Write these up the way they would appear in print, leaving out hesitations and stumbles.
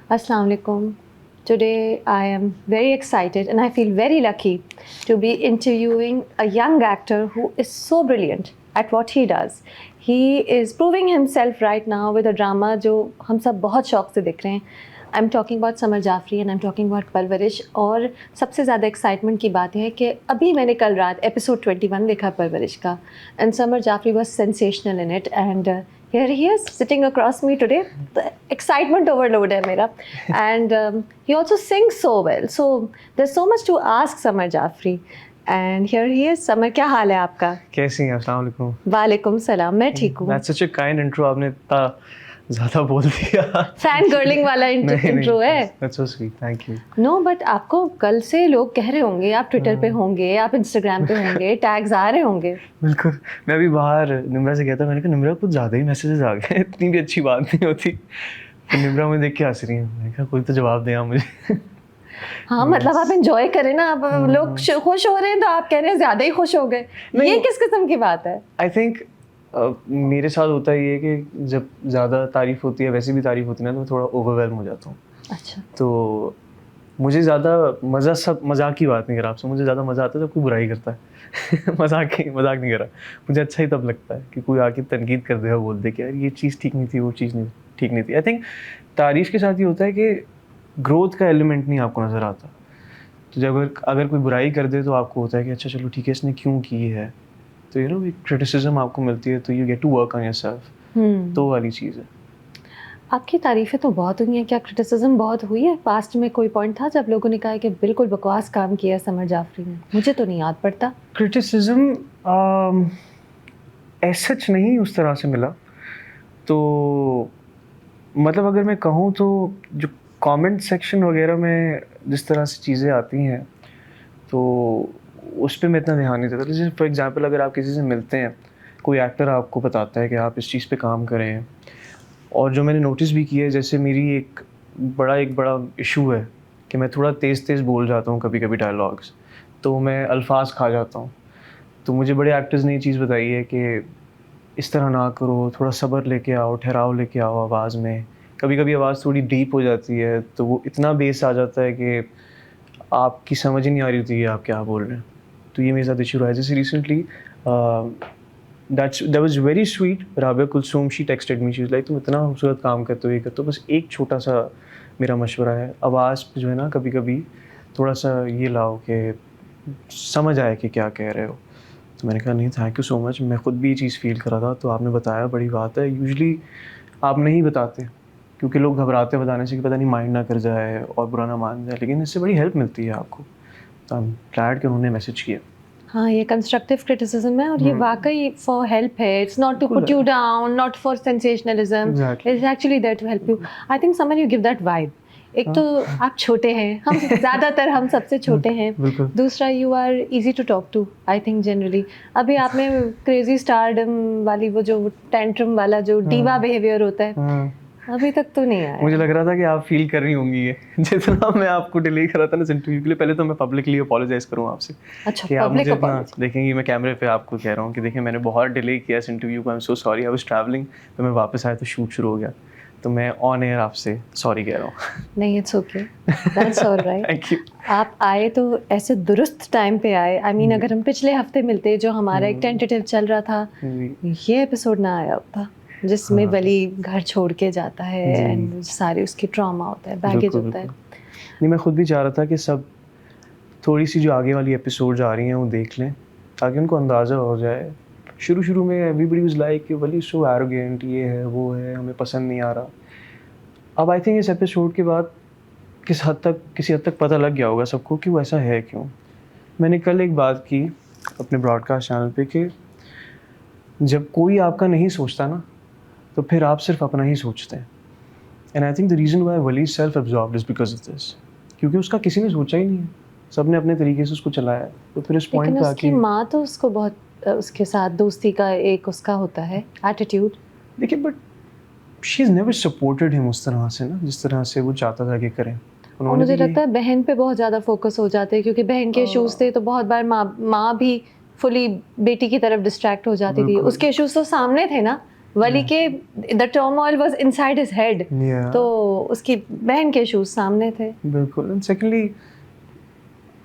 Assalamu alaikum. Today I am very excited and I feel very lucky to be interviewing a young actor who is so brilliant at what he does. He is proving himself right now with a drama जो हम सब बहुत शौक से देख रहे हैं. I'm talking about Samar Jafri and I'm talking about परवरिश. और सबसे ज़्यादा एक्साइटमेंट की बात है कि अभी मैंने कल रात एपिसोड 21 देखा परवरिश का and Samar Jafri was sensational in it and here he is sitting across me today. The excitement overload है मेरा and he also sings so well. So there's so much to ask Samar Jafri. And here he is. Samar, क्या हाल है आपका? कैसी हैं? अस्सलाम वालेकुम। वालेकुम सलाम, मैं ठीक हूँ। That's such a kind intro, आपने इतना ज़्यादा बोल दिया। फैन गर्लिंग वाला इंट्रो है। That's so sweet, thank you। No, but आपको कल से लोग कह रहे होंगे, आप ट्विटर पे होंगे, आप इंस्टाग्राम पे होंगे, टैग्स आ रहे होंगे। बिल्कुल, मैं अभी बाहर निम्रा से गया था, मैंने कहा निम्रा कुछ ज़्यादा ही मैसेजेस आ गए, इतनी भी अच्छी बात नहीं होती। तो निम्रा मुझे देख के हंस रही है, मैंने कहा कोई तो जवाब दे मुझे। हाँ, मतलब आप एंजॉय करें ना, आप लोग खुश हो रहे हैं तो आप कह रहे हैं ज़्यादा ही खुश हो गए। ये किस किस्म की बात है? आई थिंक मेरे साथ होता ही है कि जब ज़्यादा तारीफ होती है, वैसे भी तारीफ होती है ना, तो मैं थोड़ा ओवरवेल्म हो जाता हूँ। अच्छा। तो मुझे ज़्यादा मजाक की बात नहीं कर रहा आपसे, मुझे ज़्यादा मज़ा आता है जब कोई बुराई करता है। मजाक नहीं कर रहा, मुझे अच्छा ही तब लगता है कि कोई आके तनकीद कर दे और बोल दे कि यार ये चीज़ ठीक नहीं थी, वो चीज़ नहीं ठीक नहीं थी। आई थिंक तारीफ़ के साथ ये होता है कि ग्रोथ का एलिमेंट नहीं आपको नज़र आता। तो जब अगर कोई बुराई कर दे तो आपको होता है कि अच्छा चलो ठीक है, इसने क्यों की है, तो यू नो एक क्रिटिसिज्म आपको मिलती है, तो you get to work on yourself. तो वाली चीज़ है। आपकी तारीफ़ें तो बहुत हुई हैं, क्या क्रिटिसिज्म बहुत हुई है? पास्ट में कोई पॉइंट था जब लोगों ने कहा कि बिल्कुल बकवास काम किया है समर जाफरी ने? मुझे तो नहीं याद पड़ता। क्रिटिसिज्म ऐसा सच नहीं उस तरह से मिला। तो मतलब अगर मैं कहूँ तो जो कमेंट सेक्शन वगैरह में जिस तरह से चीज़ें आती हैं, तो उस पर मैं इतना ध्यान नहीं देता। जैसे फॉर एग्जांपल अगर आप किसी से मिलते हैं, कोई एक्टर आपको बताता है कि आप इस चीज़ पे काम करें, और जो मैंने नोटिस भी किया है, जैसे मेरी एक बड़ा इशू है कि मैं थोड़ा तेज़ बोल जाता हूँ कभी कभी डायलॉग्स, तो मैं अल्फाज खा जाता हूँ। तो मुझे बड़े एक्टर्स ने ये चीज़ बताई है कि इस तरह ना करो, थोड़ा सब्र लेके आओ, ठहराव लेके आओ आवाज़ में। कभी कभी आवाज़ थोड़ी डीप हो जाती है तो वो इतना बेस आ जाता है कि आपकी समझ ही नहीं आ रही होती है आप क्या बोल रहे हैं। तो ये मेरे साथ इशू रहा है। जैसे recently that was very sweet, Rabia Kulsoom, she texted me, she was like तुम इतना खूबसूरत काम करते हो, ये करते हो, बस एक छोटा सा मेरा मशवरा है, आवाज़ पे जो है ना कभी कभी थोड़ा सा ये लाओ कि समझ आए कि क्या कह रहे हो। तो मैंने कहा नहीं, थैंक यू सो मच, मैं ख़ुद भी ये चीज़ फ़ील कर रहा था, तो आपने बताया, बड़ी बात है। यूजुअली आप नहीं बताते क्योंकि लोग घबराते बताने से कि पता नहीं माइंड ना कर जाए और बुरा ना मान जाए, लेकिन इससे बड़ी हेल्प मिलती है आपको। तो आई एम ग्लैड कि उन्होंने मैसेज किया। हाँ, ये कंस्ट्रक्टिव क्रिटिसिज्म है और ये वाकई फॉर हेल्प है। It's not to put you down, not for sensationalism, it's actually there to help you. I think someone you give that vibe. एक तो आप छोटे हैं, हम ज़्यादातर हम सबसे छोटे हैं। दूसरा, you are easy to talk to, I think generally. अभी आप में क्रेजी स्टारडम वाली वो जो टेंट्रम वाला जो डीवा बिहेवियर होता है, अभी तक तो नहीं आया। मुझे लग रहा था कि आप फील कर रही होंगी ये, जितना मैं आपको डिले कर रहा था ना इंटरव्यू के लिए। पहले तो मैं पब्लिकली अपोलोजाइज करूँ आपसे। अच्छा, कि आप मुझे पब्लिक इतना देखेंगे, मैं कैमरे पे आपको कह रहा हूँ कि देखिए मैंने बहुत डिले किया इस इंटरव्यू को, I am so sorry, I was travelling, तो मैं वापस आया तो शूट शुरू हो गया, तो मैं ऑन एयर आपसे सॉरी कह रहा हूँ। नहीं, it's okay, that's alright. Thank you. आप आए तो ऐसे दुरुस्त टाइम पे आए। आई मीन अगर हम पिछले हफ्ते मिलते, जो हमारा एक टेंटेटिव चल रहा था, ये एपिसोड ना आया होता जिसमें वली घर छोड़ के जाता है एंड सारे उसकी ट्रॉमा होता है, बैगेज होता है। नहीं, मैं खुद भी चाह रहा था कि सब थोड़ी सी जो आगे वाली एपिसोड आ रही हैं वो देख लें ताकि उनको अंदाज़ा हो जाए। शुरू में एवरीबडी वाज लाइक कि वली सो एरोगेंट, ये है वो है, हमें पसंद नहीं आ रहा। अब आई थिंक इस एपिसोड के बाद किसी हद तक पता लग गया होगा सबको कि वो ऐसा है क्यों। मैंने कल एक बात की अपने ब्रॉडकास्ट चैनल पे कि जब कोई आपका नहीं सोचता ना, तो फिर आप सिर्फ अपना ही सोचते हैं। And I think the reason why Wali self absorbed is because of this, क्योंकि उसका किसी ने सोचा ही नहीं है, सब ने अपने तरीके से उसको चलाया है। तो फिर इस पॉइंट पे आके उसकी माँ तो उसको बहुत उसके साथ दोस्ती का एक उसका होता है एटीट्यूड। देखिए, but she is never supported him उस तरह से ना, जिस तरह से वो चाहता था कि करें। और मुझे लगता है बहन पे बहुत ज़्यादा फोकस हो जाते हैं, क्योंकि बहन के इशूज़ थे तो बहुत बार माँ भी फुली बेटी की तरफ डिस्ट्रैक्ट हो जाती थी। उसके इशूज़ तो सामने थे ना, वली के the turmoil was inside his head, Yeah. तो उसकी बहन के शूज सामने थे। बिल्कुल। एंड सेकेंडली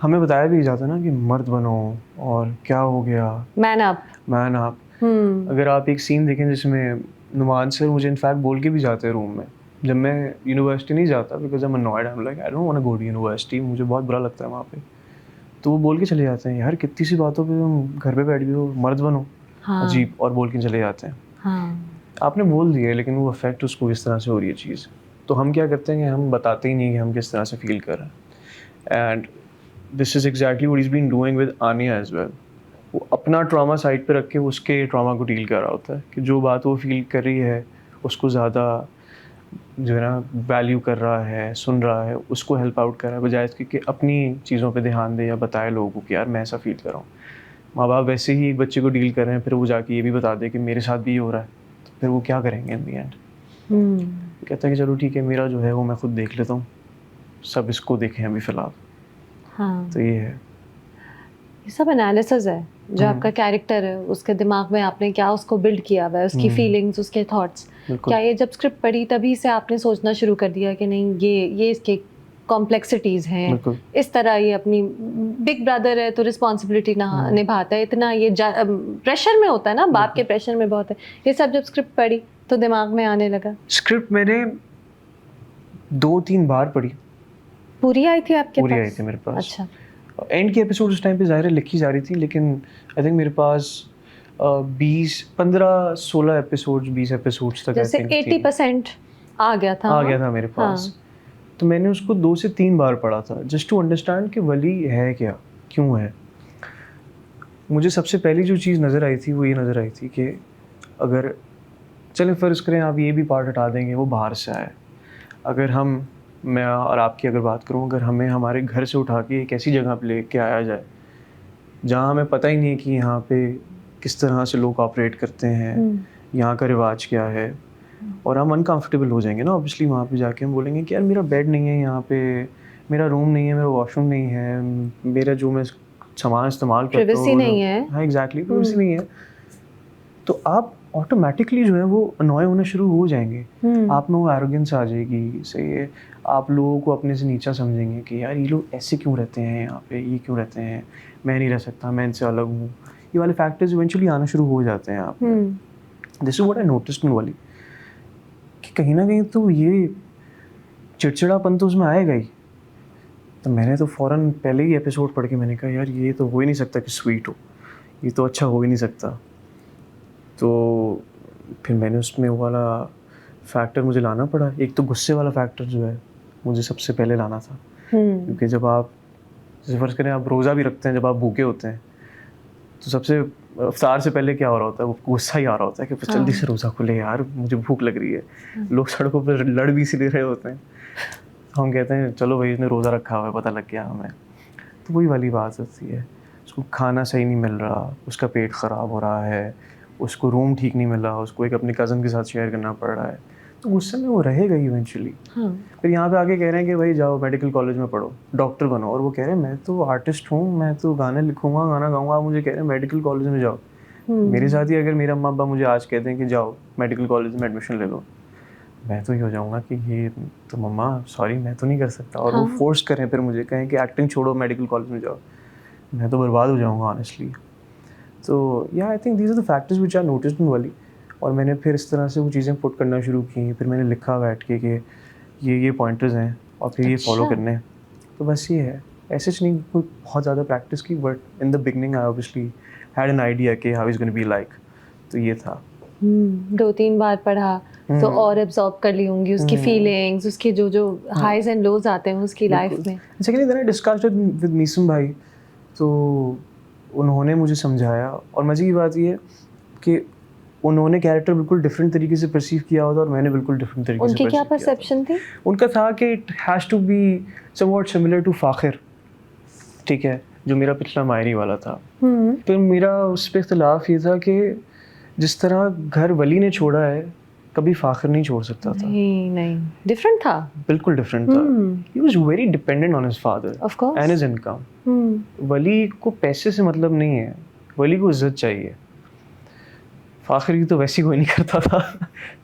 हमें बताया भी जाता है ना कि मर्द बनो और क्या हो गया, मैन अप। मैन आप। अगर आप एक सीन देखें जिसमें नुमान सर मुझे इनफैक्ट बोल के भी जाते हैं रूम में, जब मैं यूनिवर्सिटी नहीं जाता because I am annoyed, I am like I don't want to go to university, मुझे बहुत बुरा लगता है वहाँ पे, तो वो बोल के चले जाते हैं यार कितनी सी बातों पे तुम घर पे बैठ गए हो, मर्द बनो। हाँ। अजीब, और बोल के चले जाते हैं। हाँ। आपने बोल दिया है लेकिन वो अफेक्ट उसको इस तरह से हो रही है चीज़, तो हम क्या करते हैं कि हम बताते ही नहीं कि हम किस तरह से फील कर रहे हैं। And this is exactly what is been doing with Aania as well. वो अपना ट्रॉमा साइड पे रख के उसके ट्रॉमा को डील कर रहा होता है कि जो बात वो फील कर रही है उसको ज़्यादा जो है ना वैल्यू कर रहा है, सुन रहा है, उसको हेल्प आउट कर रहा है, बजाय इसके कि अपनी चीज़ों पे ध्यान दे या बताए लोगों को कि यार मैं ऐसा फील कर रहा हूँ। माँ बाप वैसे ही एक बच्चे को डील कर रहे हैं, फिर वो जाके ये भी बता दे कि मेरे साथ भी ये हो रहा है, तो फिर वो क्या करेंगे इन दी एंड? कहता है कि चलो ठीक है, मेरा जो है वो मैं खुद देख लेता हूँ, सब इसको देखें अभी फ़िलहाल। हाँ। तो ये है। ये सब एनालिसिस है जो आपका कैरेक्टर है, उसके दिमाग में आपने क्या उसको बिल्ड किया हुआ है, उसकी फीलिंग्स, उसके थॉट्स। बिल्कुल। क्या ये जब स्क्रिप्ट पढ़ी तभी से आपने सोचना शुरू कर दिया कि नहीं ये इसके कॉम्प्लेक्सिटीज़ हैं, बिल्कुल। इस तरह ये अपनी बिग ब्रदर है तो रिस्पॉन्सिबिलिटी निभाता है, इतना ये प्रेशर में होता है ना, बाप के प्रेशर में बहुत है, ये सब जब स्क्रिप्ट पढ़ी तो दिमाग में आने लगा? स्क्रिप्ट मैंने 2-3 बार पढ़ी। पूरी आई थी आपके पास? पूरी आई थी मेरे पास। अच्छा। एंड की एपिसोड उस टाइम पे ज़ाहिर है लिखी जा रही थी, लेकिन आई थिंक मेरे पास 15-16 एपिसोड्स, 20 एपिसोड्स तक जैसे आई थिंक 80% आ गया था। आ गया था मेरे पास। तो मैंने उसको 2 से 3 बार पढ़ा था जस्ट टू अंडरस्टैंड कि वली है क्या, क्यों है। मुझे सबसे पहली जो चीज़ नज़र आई थी वो ये नज़र आई थी कि अगर चलें फ़र्ज़ करें आप ये भी पार्ट हटा देंगे, वो बाहर से आए, अगर मैं और आपकी अगर बात करूं, अगर हमें हमारे घर से उठा के एक ऐसी जगह पे लेके आया जाए जहां हमें पता ही नहीं है कि यहाँ पे किस तरह से लोग ऑपरेट करते हैं, यहाँ का रिवाज क्या है, और हम अनकंफर्टेबल हो जाएंगे ना ऑब्वियसली। वहाँ पे जाके हम बोलेंगे कि यार मेरा बेड नहीं है यहाँ पे, मेरा रूम नहीं है, मेरा वॉशरूम नहीं है, मेरा जो मैं सामान इस्तेमाल करता हूँ प्राइवेसी नहीं है। हाँ एग्जैक्टली, प्राइवेसी नहीं है। तो आप ऑटोमेटिकली जो है वो अनॉय होने शुरू हो जाएंगे। आप में वो एरोगेंस आ जाएगी, सही है, आप लोगों को अपने से नीचा समझेंगे कि यार ये लोग ऐसे क्यों रहते हैं यहाँ पे, ये क्यों रहते हैं, मैं नहीं रह सकता, मैं इनसे अलग हूँ। ये वाले फैक्टर्स इवेंचुअली आना शुरू हो जाते हैं आप। This is what I noticed in Wali, कि कहीं ना कहीं तो ये चिड़चिड़ापन तो उसमें आएगा ही। तो मैंने तो फ़ौरन पहले ही एपिसोड पढ़ के मैंने कहा यार ये तो हो ही नहीं सकता कि स्वीट हो, ये तो अच्छा हो ही नहीं सकता। तो फिर मैंने उसमें वो वाला फैक्टर मुझे लाना पड़ा। एक तो गुस्से वाला फैक्टर जो है मुझे सबसे पहले लाना था, क्योंकि जब आप जैसे फ़र्ज़ करें आप रोज़ा भी रखते हैं, जब आप भूखे होते हैं तो सबसे इफ्तार से पहले क्या हो रहा होता है, वो गुस्सा ही आ रहा होता है कि जल्दी से रोज़ा खुले यार, मुझे भूख लग रही है। लोग सड़कों पर लड़ भी इसीलिए रहे होते हैं, हम कहते हैं चलो भाई उसने रोज़ा रखा हुआ है, पता लग गया हमें। तो वही वाली बात होती है, उसको खाना सही नहीं मिल रहा, उसका पेट ख़राब हो रहा है, उसको रूम ठीक नहीं मिल रहा, उसको एक अपने कज़न के साथ शेयर करना पड़ रहा है, तो गुस्से में वो रहेगा ही इवेंचुअली। फिर यहाँ पे आके कह रहे हैं कि भाई जाओ मेडिकल कॉलेज में पढ़ो, डॉक्टर बनो, और वो कह रहे हैं मैं तो आर्टिस्ट हूँ, मैं तो गाने लिखूँगा, गाना गाऊँगा, आप मुझे कह रहे हैं मेडिकल कॉलेज में जाओ। मेरे साथ ही अगर मेरे अम्मा अब्बा मुझे आज कहते हैं कि जाओ मेडिकल कॉलेज में एडमिशन ले लो, मैं तो ये हो जाऊँगा कि ये तो मम्मा सॉरी मैं तो नहीं कर सकता। और वो फोर्स करें फिर मुझे कहें कि एक्टिंग छोड़ो मेडिकल कॉलेज में जाओ, मैं तो बर्बाद हो जाऊँगा ऑनेस्टली। तो या I think these are the factors which I noticed in Wali. और मैंने फिर इस तरह से वो चीज़ें पुट करना शुरू की, फिर मैंने लिखा बैठ के कि ये पॉइंटर्स हैं और फिर ये फॉलो करने हैं। तो बस ये है, ऐसे नहीं कोई बहुत ज़्यादा प्रैक्टिस की, but in the beginning I obviously had an idea कि how is gonna be like. तो ये था। 2-3 बार पढ़ा तो और एब्जॉर्ब कर ली होंगी उसकी फीलिंग्स, उसके जो हाइज एंड लोज आते हैं उसकी लाइफ में। Secondly then I discussed with Meesam भाई, तो उन्होंने मुझे समझाया। और मज़े की बात ये कि उन्होंने कैरेक्टर बिल्कुल डिफरेंट तरीके से परसीव किया होता और मैंने बिल्कुल डिफरेंट तरीके से। उनकी क्या परसेप्शन थी? उनका था कि it has to be somewhat similar to Fakhir, ठीक है, जो मेरा पिछला मायरी वाला था। फिर मेरा उस पर इख्तलाफ ये था कि जिस तरह घर वली ने छोड़ा है कभी फ़ाखिर नहीं छोड़ सकता था। नहीं डिफरेंट था, बिल्कुल डिफरेंट था। He was very dependent on his father and his income. Wali को पैसे से मतलब नहीं है, वली को इज्जत चाहिए। फ़ाखर की तो वैसे ही कोई नहीं करता था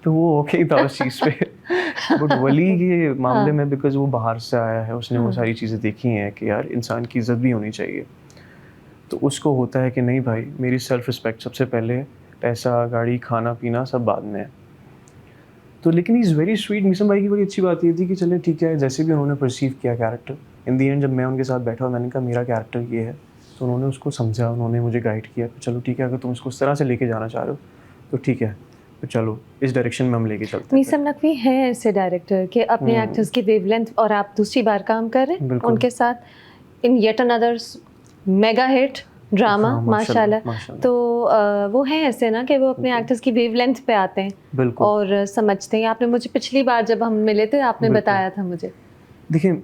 तो वो ओके ही था उस चीज़ पे। बट वली के मामले में बिकॉज वो बाहर से आया है, उसने वो सारी चीज़ें देखी हैं कि यार इंसान की इज़्ज़त भी होनी चाहिए, तो उसको होता है कि नहीं भाई मेरी सेल्फ रिस्पेक्ट सबसे पहले, पैसा गाड़ी खाना पीना सब बाद में है। तो लेकिन इज़ वेरी स्वीट। मीसम भाई की बड़ी अच्छी बात ये थी कि चले ठीक है, जैसे भी उन्होंने परसीव किया कैरेक्टर, इन दी एंड जब मैं उनके साथ बैठा और मैंने कहा मेरा कैरेक्टर ये है, तो उन्होंने उसको समझा, उन्होंने मुझे गाइड किया कि चलो ठीक है, अगर तुम इसको उस तरह से लेके जाना चाह रहे हो तो ठीक है, तो चलो इस डायरेक्शन में हम लेके चलते हैं। मीसम नकवी हैं ऐसे डायरेक्टर कि अपने एक्टर्स की वेवलेंथ, और आप दूसरी बार काम कर रहे हैं बिल्कुल। उनके साथ in yet another mega hit drama हाँ, माशाल्लाह। तो वो हैं ऐसे ना कि वो अपने एक्टर्स की वेवलेंथ पे आते हैं बिल्कुल। और समझते हैं। आपने मुझे पिछली बार जब हम मिले थे आपने बिल्कुल। बताया था मुझे। देखिए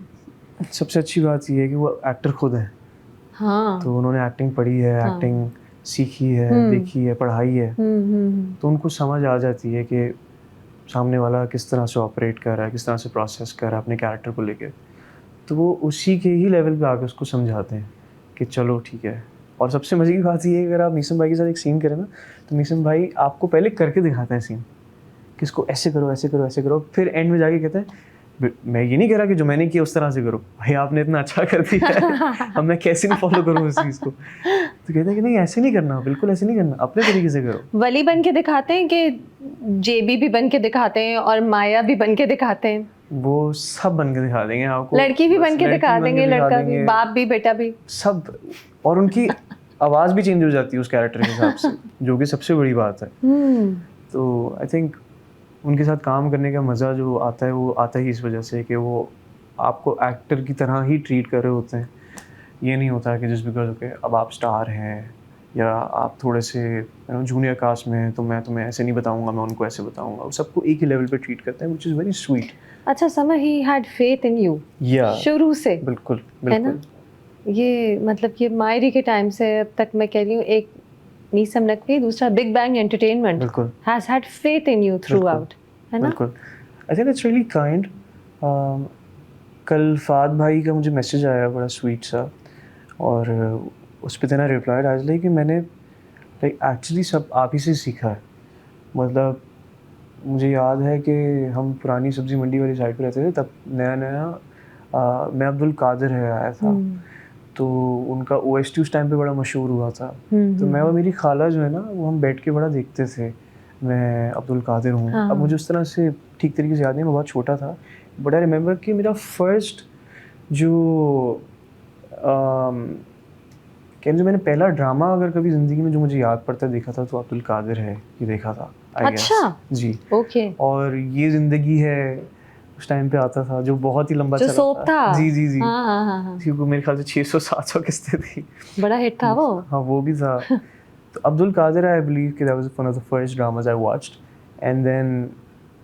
सबसे अच्छी बात ये है कि वो एक्टर खुद है, हाँ। तो उन्होंने एक्टिंग पढ़ी है, हाँ। एक्टिंग सीखी है, देखी है, पढ़ाई है, तो उनको समझ आ जाती है कि सामने वाला किस तरह से ऑपरेट कर रहा है, किस तरह से प्रोसेस कर रहा है अपने कैरेक्टर को लेके, तो वो उसी के ही लेवल पे आके उसको समझाते हैं कि चलो ठीक है। और सबसे मज़े की बात ये है, अगर आप मीसम भाई के साथ एक सीन करें ना, तो मीसम भाई आपको पहले करके दिखाते हैं सीन कि इसको ऐसे करो, ऐसे करो, ऐसे करो, फिर एंड में जाके कहते हैं मैं ये नहीं कह रहा कि जो मैंने किया उस तरह से करो, भाई आपने इतना अच्छा कर दिया है अब मैं कैसे नहीं फॉलो करूँ उस चीज़ को। तो कहते हैं कि नहीं ऐसे नहीं करना, बिल्कुल ऐसे नहीं करना, अपने तरीके से करो। वली बन के दिखाते हैं कि जेबी भी बन के दिखाते हैं और माया भी बन के दिखाते हैं? वो सब बन के दिखा देंगे आपको, लड़की भी बस बन के लड़की दिखा बन के देंगे, दिखा लड़का भी, देंगे, बाप भी, बेटा भी, सब। और उनकी आवाज़ भी चेंज हो जाती है उस कैरेक्टर के हिसाब से, जो कि सबसे बड़ी बात है। तो आई थिंक उनके साथ काम करने का मज़ा जो आता है वो आता ही इस वजह से कि वो आपको एक्टर की तरह ही ट्रीट कर रहे होते हैं। ये नहीं होता कि जस्ट बिकॉज ओके अब आप स्टार हैं या आप थोड़े से जूनियर कास्ट में हैं तो मैं तुम्हें ऐसे नहीं बताऊंगा, मैं उनको ऐसे बताऊंगा। वो सबको एक ही लेवल पे ट्रीट करते हैं, व्हिच इज़ वेरी स्वीट। अच्छा, summer he had faith in you या शुरू से, बिल्कुल है ना? बिल्कुल। ये मतलब ये मायरी के टाइम से अब तक मैं कह रही हूँ, एक मीसम नकवी, दूसरा बिग बैंग एंटरटेनमेंट बिल्कुल has had faith in you through out, है ना? बिल्कुल। I think it's really kind. कल फाद भाई का मुझे मैसेज आया बड़ा स्वीट सा, और उस पर तेना रिप्लाई आज लाइक कि मैंने लाइक एक्चुअली सब आप ही से सीखा है। मतलब मुझे याद है कि हम पुरानी सब्ज़ी मंडी वाली साइड पे रहते थे, तब नया नया मैं अब्दुल कादिर है आया था, तो उनका OST उस टाइम पे बड़ा मशहूर हुआ था। तो मैं और मेरी खाला जो है ना, वो हम बैठ के बड़ा देखते थे, मैं अब्दुल कादिर हूँ। अब मुझे उस तरह से ठीक तरीके से याद नहीं, मैं बहुत छोटा था, बट आई रिमेंबर कि मेरा फर्स्ट जो जो मैंने पहला ड्रामा अगर कभी ज़िंदगी में जो मुझे याद पड़ता देखा था तो अब्दुल कादिर है ये देखा था। अच्छा जी ओके। और ये ज़िंदगी है उस टाइम पे आता था, जो बहुत ही लंबा जो चला सोप था। जी जी जी। हाँ। क्योंकि मेरे ख्याल से 600-700 किस्तें थी, बड़ा हिट था वो। हाँ वो भी था। तो अब्दुल कादिर आई बिलीव कि that was one of the first dramas I watched. And then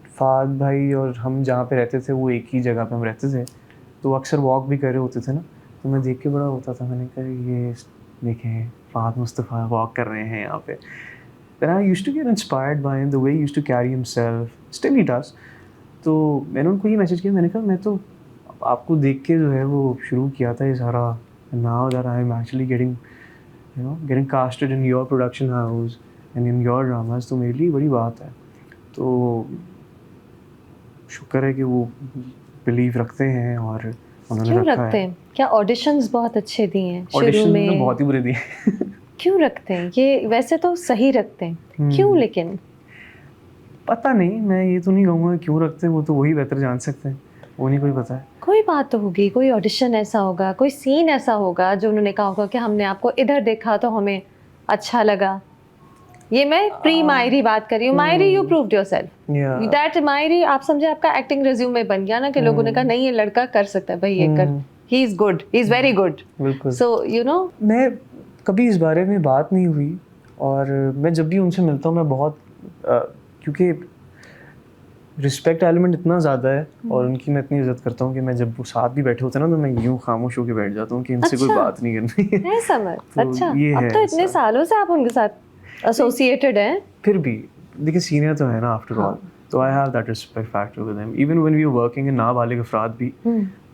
फाद भाई और हम जहाँ पे रहते थे वो एक ही जगह पे हम रहते थे, तो अक्सर वॉक भी कर रहे होते थे ना, तो मैं देख के बड़ा होता था, मैंने कहा ये देखें फाद मुस्तफ़ा वॉक कर रहे हैं यहाँ पे। Then I used to get inspired by him, the way he used to carry himself, still he does। तो मैंने उनको ये मैसेज किया, मैंने कहा मैं तो आपको देख के जो है वो शुरू किया था ये सारा, now that I am actually getting casted in your production house and in your dramas, तो मेरे लिए बड़ी बात है। तो शुक्र है कि वो बिलीव रखते हैं और उन्होंने क्यों रखा रखते है। हैं? क्या ऑडिशंस बहुत अच्छे दिए हैं शुरू ऑडिशन में? तो बहुत ही बुरे दिए। क्यों रखते हैं ये? वैसे तो सही रखते हैं, क्यों? लेकिन पता नहीं, मैं ये तो नहीं कहूँगा क्यों रखते हैं, वो तो वही बेहतर जान सकते हैं, वो नहीं कोई पता है। कोई बात तो होगी, कोई ऑडिशन ऐसा होगा, कोई सीन ऐसा होगा जो उन्होंने कहा होगा कि हमने आपको इधर देखा तो हमें अच्छा लगा। ये मैं प्री मायरी बात कर रही हूँ। मायरी यू प्रूव्ड योरसेल्फ दैट मायरी, आप समझे आपका एक्टिंग रिज्यूमे बन गया ना कि लोगों ने कहा नहीं ये लड़का कर सकता है भाई, ये कर, he is good, he is very good. So you know, मैं कभी इस बारे में बात नहीं हुई, और मैं जब भी उनसे मिलता हूँ मैं बहुत क्योंकि रिस्पेक्ट एलिमेंट इतना ज़्यादा है और उनकी मैं इतनी इज्जत करता हूँ कि मैं जब वो साथ भी बैठे होते हैं ना तो मैं यूँ खामोश होकर बैठ जाता हूँ कि इनसे कोई बात नहीं करनी है। है समझ। तो अच्छा, ये अब है तो इतने सालों से आप उनके साथ एसोसिएटेड हैं। फिर भी देखिए सीनियर तो है ना आफ्टर ऑल, तो I have that respect factor with him even when we were working in Nabalig Afraad भी।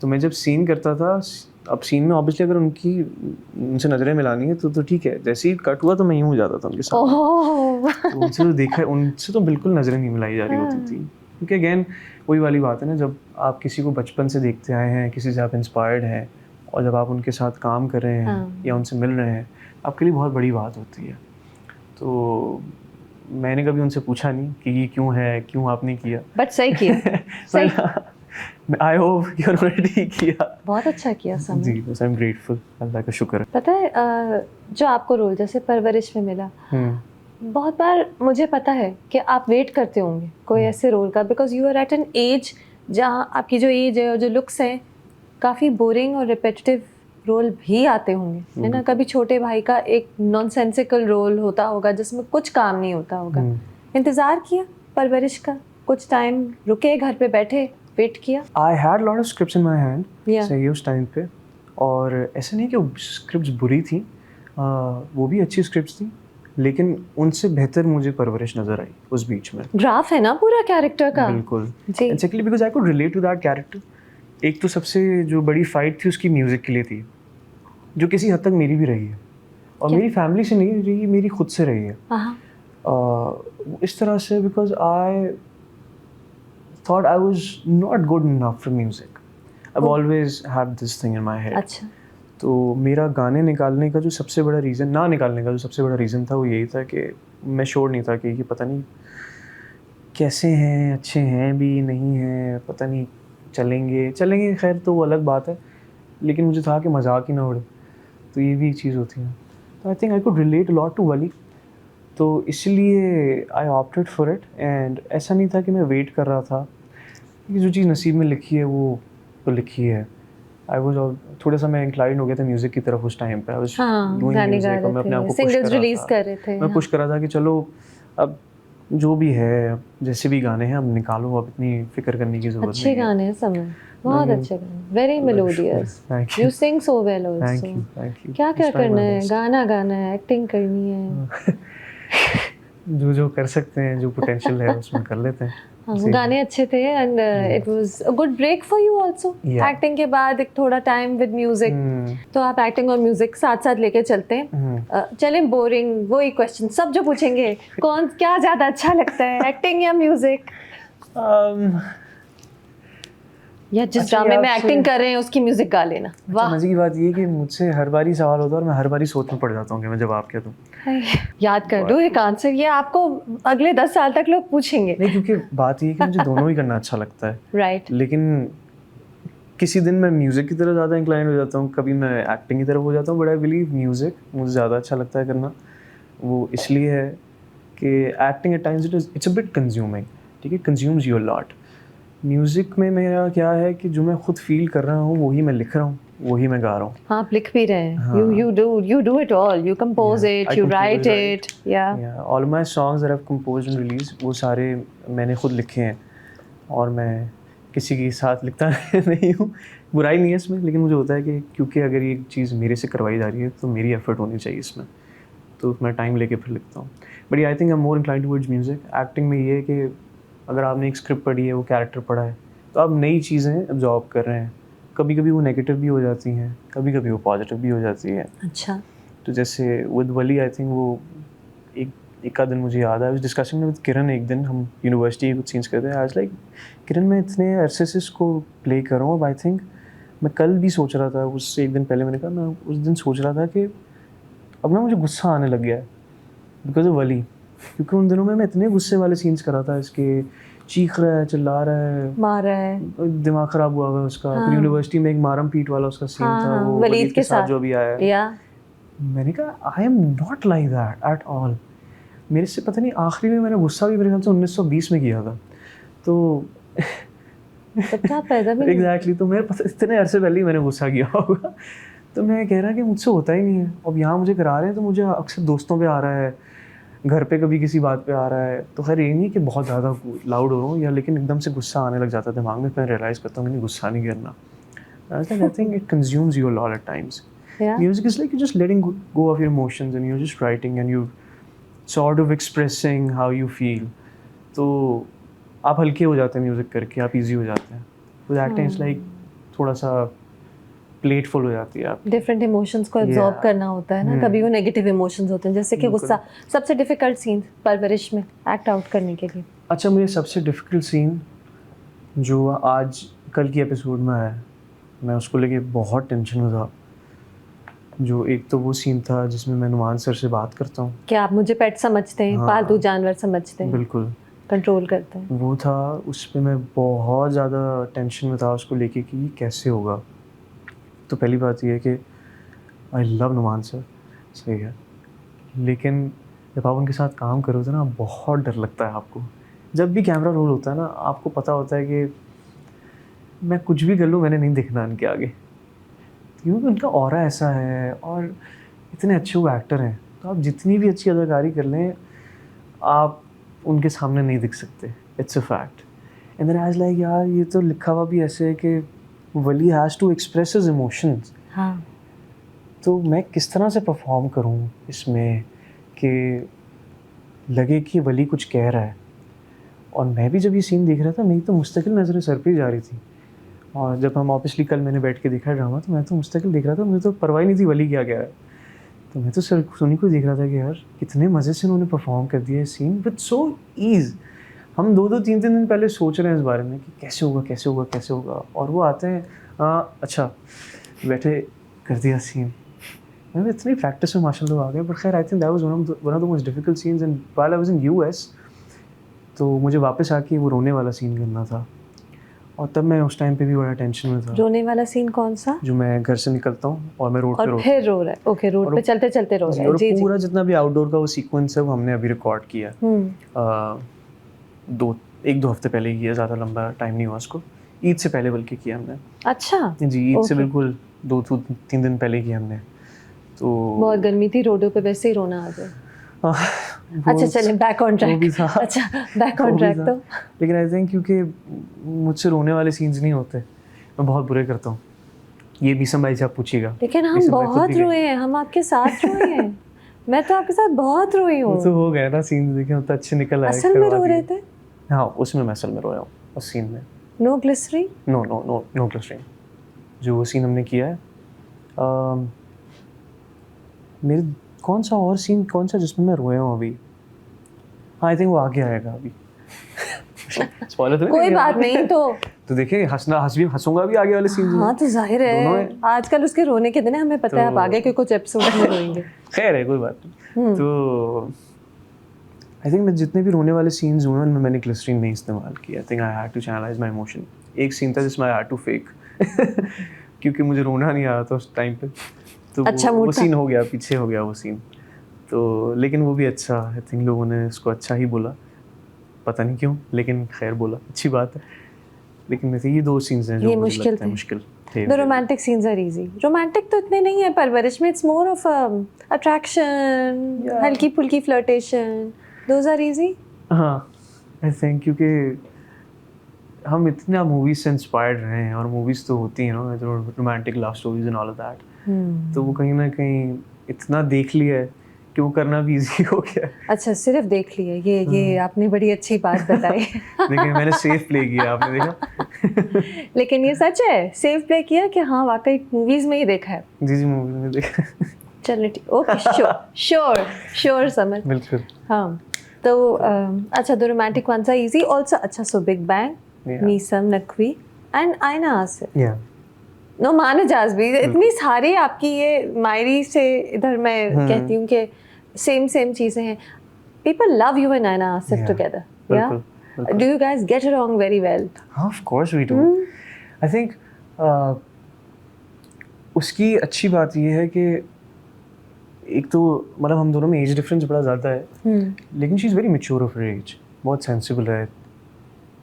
तो मैं जब सीन करता था अब सीन में ऑब्वियसली अगर उनसे नज़रें मिलानी है तो ठीक है, जैसे ही कट हुआ तो मैं यूँ हो जाता था उनके साथ। ओह तो उनसे तो बिल्कुल नज़रें नहीं मिलाई जा रही होती थी, क्योंकि अगेन वही वाली बात है ना, जब आप किसी को बचपन से देखते आए हैं, किसी से आप इंस्पायर्ड हैं, और जब आप उनके साथ काम कर रहे हैं या उनसे मिल रहे हैं, आपके लिए बहुत बड़ी बात होती है। तो मैंने कभी उनसे पूछा नहीं कि ये क्यों है, क्यों आपने किया, बट सही किया, सही। आई होप कि उन्होंने ठीक किया। बहुत अच्छा किया जी, समीर। बस आई एम ग्रेटफुल, अल्लाह का शुक्र है। पता है जो आपको रोल जैसे परवरिश में मिला, बहुत बार मुझे पता है कि आप वेट करते होंगे कोई ऐसे रोल का, because you are at an age जहाँ आपकी जो एज है और जो लुक्स हैं, काफ़ी बोरिंग और रिपीटेटिव रोल भी आते होंगे, है ना। कभी छोटे भाई का एक नॉनसेंसिकल रोल होता होगा जिसमें कुछ काम नहीं होता होगा। इंतज़ार किया परवरिश का, कुछ टाइम रुके, घर पे बैठे, वेट किया। I had lot of scripts in my hand, Yeah. सही उस टाइम पे, और ऐसा नहीं कि वो स्क्रिप्ट्स बुरी थी, वो भी अच्छी स्क्रिप्ट्स थी, लेकिन उनसे बेहतर मुझे परवरिश नज़र आई उस बीच में। ग्राफ है ना पूरा कैरेक्टर का। बिल्कुल जी। Actually because I could relate to that character. एक तो सबसे जो बड़ी फाइट थी उसकी म्यूज़िक के लिए थी, जो किसी हद तक मेरी भी रही है, और क्या? मेरी फैमिली से नहीं रही, मेरी खुद से रही है। इस तरह से because I thought I was not good enough for music. I've always had this thing in my head. अच्छा। तो मेरा गाने निकालने का जो सबसे बड़ा रीज़न, ना निकालने का जो सबसे बड़ा रीज़न था, वो यही था कि मैं श्योर नहीं था कि पता नहीं कैसे हैं, अच्छे हैं भी नहीं हैं, पता नहीं चलेंगे खैर तो वो अलग बात है, लेकिन मुझे था कि मजाक ही ना उड़े, तो ये भी एक चीज़ होती है। तो I think I could relate lot to Wali, तो इसलिए I opted for it. And ऐसा नहीं था कि मैं वेट कर रहा था, कि जो चीज़ नसीब में लिखी है वो तो लिखी है। आई वाज थोड़ा सा मैं इंक्लाइंड हो गया था म्यूज़िक की तरफ उस टाइम पे। आई वाज डूइंग म्यूज़िक और मैं अपने आप को सिंगल्स रिलीज कर रहे थे। मैं पुश कर रहा था कि चलो अब जो भी है, जैसे भी गाने हैं अब निकालो, अब इतनी फिक्र करने की ज़रूरत नहीं है। अच्छे गाने हैं समय, बहुत अच्छे गाने, very melodious, you sing so well also. Thank you. क्या करना है, गाना गाना है, एक्टिंग करनी है। जो कर सकते हैं, जो पोटेंशियल है उसमें कर लेते हैं। हाँ, गाने अच्छे थे and it was a good break for you also. Acting के बाद एक थोड़ा टाइम विद म्यूजिक, तो आप एक्टिंग और म्यूजिक साथ साथ लेके चलते हैं। चलें, बोरिंग वही क्वेश्चन सब जो पूछेंगे, कौन क्या ज़्यादा अच्छा लगता है, एक्टिंग या म्यूजिक? या जिस ड्रामे में एक्टिंग कर रहे हैं उसकी म्यूजिक गा लेना। वाह, मजे की बात ये है कि मुझसे हर बार ही सवाल होता है और मैं हर बार ही सोच में पड़ जाता हूँ कि मैं जवाब क्या दूँ। याद कर दो एक आंसर, ये आपको अगले 10 साल तक लोग पूछेंगे। नहीं, क्योंकि बात ये है कि मुझे दोनों ही करना अच्छा लगता है। राइट। लेकिन किसी दिन मैं म्यूज़िक की तरफ ज़्यादा इंक्लाइन हो जाता हूँ, कभी मैं एक्टिंग की तरफ हो जाता हूँ, बट आई बिलीव म्यूज़िक मुझे ज़्यादा अच्छा लगता है करना। वो इसलिए है कि acting at times it's a bit consuming, ठीक है, consumes you a lot. Music में मेरा क्या है कि जो मैं खुद फील कर रहा हूँ वही मैं लिख रहा हूँ, वही मैं गा रहा हूँ। हाँ, आप लिख भी रहे हैं। You do it all. You compose it, you write it. Yeah. All my songs that I've composed and released, वो सारे मैंने खुद लिखे हैं, और मैं किसी के साथ लिखता नहीं हूँ। बुराई नहीं है इसमें, लेकिन मुझे होता है कि क्योंकि अगर ये चीज़ मेरे से करवाई जा रही है तो मेरी एफर्ट होनी चाहिए इसमें, तो मैं टाइम लेके फिर लिखता हूँ। But I think I am more inclined towards music. Acting में ये है कि अगर आपने एक स्क्रिप्ट पढ़ी है, वो कैरेक्टर पढ़ा है, तो आप नई चीज़ें एब्जॉर्ब कर रहे हैं। कभी कभी वो नेगेटिव भी हो जाती हैं, कभी कभी वो पॉजिटिव भी हो जाती है। अच्छा। तो जैसे विद वली आई थिंक वो एक आध दिन मुझे याद है, उस डिस्कशन में विद किरण, एक दिन हम यूनिवर्सिटी के कुछ सीन्स करते हैं। आज लाइक किरण, मैं इतने अरसे से इसको प्ले कर रहा हूँ, अब आई थिंक मैं कल भी सोच रहा था, उससे एक दिन पहले मैंने कहा, मैं उस दिन सोच रहा था कि अब ना मुझे गुस्सा आने लग गया है बिकॉज ऑफ वली, क्योंकि उन दिनों में मैं इतने गुस्से वाले सीन्स कर रहा था, इसके चीख रहा है, चिल्ला रहा है, मार रहा है, दिमाग खराब हुआ हुआ उसका। फिर यूनिवर्सिटी में एक मारम पीट वाला उसका सीन था, वो वलीद के साथ जो भी आया है। मैंने कहा I am not like that at all. मेरे से पता नहीं, आखिरी में मैंने गुस्सा भी मेरे ख्याल से 1920 में किया था, तो एग्जैक्टली तो मेरे पता इतने अरसे पहले ही मैंने गुस्सा किया होगा। तो मैं कह रहा कि मुझसे होता ही नहीं है, अब यहाँ मुझे करा रहे हैं तो मुझे अक्सर दोस्तों पे आ रहा है, घर पे कभी किसी बात पे आ रहा है। तो खैर ये नहीं कि बहुत ज़्यादा लाउड हो रहा हूँ या, लेकिन एकदम से गुस्सा आने लग जाता है दिमाग में, फिर रियलाइज़ करता हूँ कि गुस्सा नहीं करना। आई think it consumes you a lot at times. Music is like you're just letting go of your emotions and you're just writing and you're sort of expressing how you feel. तो आप हल्के हो जाते हैं म्यूज़िक करके, आप easy हो जाते हैं। With acting it's like थोड़ा सा प्लेटफुल हो जाती है आप। डिफरेंट इमोशंस को एब्जॉर्ब Yeah. करना होता है ना, कभी वो नेगेटिव इमोशंस होते हैं जैसे कि बिल्कुल। गुस्सा। सबसे डिफिकल्ट सीन परवरिश में एक्ट आउट करने के लिए? अच्छा, मुझे सबसे डिफ़िकल्ट सीन जो आज कल की एपिसोड में आया, मैं उसको लेके बहुत टेंशन में था। जो एक तो वो सीन था जिसमें मैं नुमान सर से बात करता हूँ। क्या आप मुझे पेट समझते हैं, हाँ। पालतू जानवर समझते हैं, बिल्कुल, कंट्रोल करते हैं? वो था। उस पे मैं बहुत ज़्यादा टेंशन में था उसको लेके कि ये कैसे होगा। तो पहली बात ये है कि आई लव नुमान सर, सही है, लेकिन जब आप उनके साथ काम करोगे ना, बहुत डर लगता है आपको। जब भी कैमरा रोल होता है ना, आपको पता होता है कि मैं कुछ भी कर लूँ, मैंने नहीं दिखना उनके आगे, क्योंकि उनका ऑरा ऐसा है और इतने अच्छे वो एक्टर हैं। तो आप जितनी भी अच्छी अदाकारी कर लें, आप उनके सामने नहीं दिख सकते। It's a fact. And then I was like, यार ये तो लिखा हुआ भी ऐसे है कि Wali has to express his emotions. हाँ। तो मैं किस तरह से परफॉर्म करूँ इसमें कि लगे कि वली कुछ कह रहा है। और मैं भी जब ये सीन देख रहा था, मेरी तो मुस्तकिल नज़रें सर पे ही जा रही थी। और जब हम ऑब्वियसली कल मैंने बैठ के देखा ड्रामा, तो मैं तो मुस्तकिल देख रहा था, मुझे तो परवाह ही नहीं थी वली क्या कह रहा है। तो मैं तो सर सोनी को देख रहा था कि यार कितने मज़े से उन्होंने परफॉर्म कर दिया सीन विद सो ईज़। हम 2-2 3-3 दिन पहले सोच रहे हैं इस बारे में कि कैसे होगा कैसे होगा कैसे होगा, और वो आते हैं, अच्छा बैठे कर दिया सीन। मैंने इतनी प्रैक्टिस में माशाल्लाह आ गया। बट खैर I think that was one of the most difficult scenes. And while I was in US, तो मुझे वापस आके वो रोने वाला सीन करना था, और तब मैं उस टाइम पे भी बड़ा टेंशन में था। रोने वाला सीन कौन सा? जो मैं घर से निकलता हूँ और मैं रोड पे और रोता फिर रो रहा है? ओके, रोड और पे चलते चलते रो हूँ। रहा जी, है। और जी जी। पूरा जितना भी आउटडोर का वो सीक्वेंस है वो हमने अभी रिकॉर्ड किया है। एक दो हफ्ते पहले किया, ज़्यादा लंबा टाइम नहीं हुआ उसको। ईद से पहले बल्कि किया हमने। अच्छा जी, ईद से Okay. बिल्कुल 2-3 दिन पहले किया हमने। तो बहुत गर्मी थी, रोडों पे वैसे ही रोना आ गया। वो- अच्छा चलें, बैक ऑन वो ट्रैक। भी था। अच्छा, बैक वो ऑन भी ट्रैक। था। तो लेकिन आई थिंक क्योंकि मुझसे रोने वाले सीन्स नहीं होते, मैं बहुत बुरे करता हूँ। ये बीसम भाई से आप पूछिएगा। लेकिन हम बीसम भाई खुद बहुत भी गए। रोए हैं, हम आपके साथ रोए हैं। मैं तो आपके साथ बहुत रोई वो तो हूँ। हो गया ना सीन, देखे तो अच्छे निकल आए, असल में करवा रो दिए। रहे थे? हाँ, उसमें मैं असल में रोया हूँ उस सीन में। No glycerine? No no no no glycerine. जो वो सीन हमने किया है, मेरे कौन सा और सीन कौन सा जिसमें मैं रोया हूँ अभी? हाँ, आई थिंक वो आगे आएगा अभी। स्पॉइलर तो नहीं कोई देंगे बात आप? नहीं। तो देखिए, हंसूंगा भी आगे वाले सीन में। हाँ तो जाहिर दोनों है, हैं। आजकल उसके रोने के दिन है, हमें पता है आप तो- आगे के कुछ एपिसोड में रोएंगे। खैर है, कोई बात नहीं। तो आई थिंक मैं जितने भी रोने वाले सीन्स हुए उनमें मैंने ग्लिसरीन नहीं इस्तेमाल किया। I think I had to channelise my emotion. एक सीन था जिसमें आई हैड टू फेक क्योंकि मुझे रोना नहीं आ रहा था उस टाइम पे। तो अच्छा वो mood था। सीन हो गया, पीछे हो गया वो सीन। तो लेकिन वो भी अच्छा, आई थिंक लोगों ने उसको अच्छा ही बोला, पता नहीं क्यों, लेकिन खैर बोला, अच्छी बात है। लेकिन वैसे ये 2 सीन्स हैं जो ये मुझे मुश्किल लगता है थे। मुश्किल थे। The romantic scenes are easy. Romantic तो इतने नहीं है परवरिश में, it's more of attraction, Yeah. हल्की फुल्की फ्लर्टेशन, दोज आर इजी। हाँ, आई थिंक क्योंकि हम इतना मूवीज से इंस्पायर्ड रहे हैं, और मूवीज तो होती हैं ना, जो romantic love stories and all of that, तो वो कहीं ना कहीं इतना देख लिया है कि वो करना भी इजी हो गया। अच्छा, सिर्फ देख लिया, ये आपने बड़ी अच्छी बात बताई। देखिए, मैंने सेफ प्ले किया, आपने देखा? लेकिन ये सच है, सेफ प्ले किया कि हाँ वाकई मूवीज में ही देखा है? जी जी, मूवी में देखा। चलिए ठीक, ओके, श्योर श्योर श्योर समझ। बिल्कुल। हाँ तो अच्छा, the romantic ones are easy also. अच्छा, so big bang, Yeah. Meesam Naqvi and Aina Asif. या नो मानजाज भी, इतनी सारी आपकी ये मायरी से इधर मैं कहती हूँ कि सेम चीजें हैं। People love you and Aina Asif Yeah. टुगेदर। बिल्कुल, या do you guys get along very well? हाँ, of course we do. I think उसकी अच्छी बात ये है कि एक तो मतलब हम दोनों में एज डिफरेंस बड़ा ज़्यादा है, लेकिन she is very mature of her age, बहुत सेंसिबल है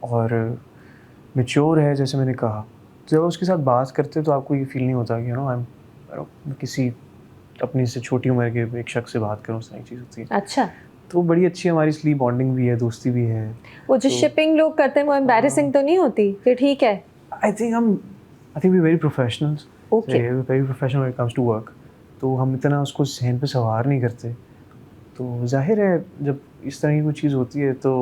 और मैच्योर है। जैसे मैंने कहा, जब उसके साथ बात करते तो आपको ये फील नहीं होता कि यू नो मैं किसी अपनी से छोटी उम्र के एक शख्स से बात करूँ, उस तरह की चीज़ होती है। अच्छा, तो बड़ी अच्छी हमारी इसलिए बॉन्डिंग भी है, दोस्ती भी है। वो जो शिपिंग लोग करते हैं वो एम्बैरेसिंग तो नहीं होती कि ठीक है? I think we very professionals. Okay. Very professional when it comes to work. तो हम इतना उसको सहन पे सवार नहीं करते। तो जाहिर है जब इस तरह की कोई चीज़ होती है तो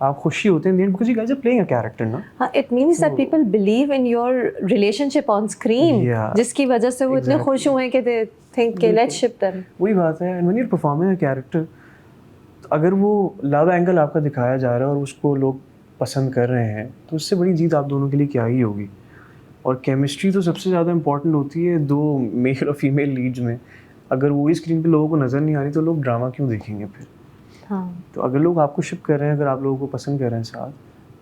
आप खुशी होते हैं because you guys are playing a character ना. हाँ, it means that people believe in your relationship on screen, Yeah, जिसकी वजह से वो इतने खुश हुए कि they think कि let's ship them. वही बात है. And when you are performing a character, अगर वो लव एंगल आपका दिखाया जा रहा है और उसको लोग पसंद कर रहे हैं, तो उससे बड़ी जीत आप दोनों के लिए क्या ही होगी. और केमिस्ट्री तो सबसे ज़्यादा इंपॉर्टेंट होती है दो मेल और फीमेल लीड्स में. अगर वही स्क्रीन पे लोगों को नज़र नहीं आ रही तो लोग ड्रामा क्यों देखेंगे फिर. हाँ तो अगर लोग आपको शिप कर रहे हैं, अगर आप लोगों को पसंद कर रहे हैं साथ,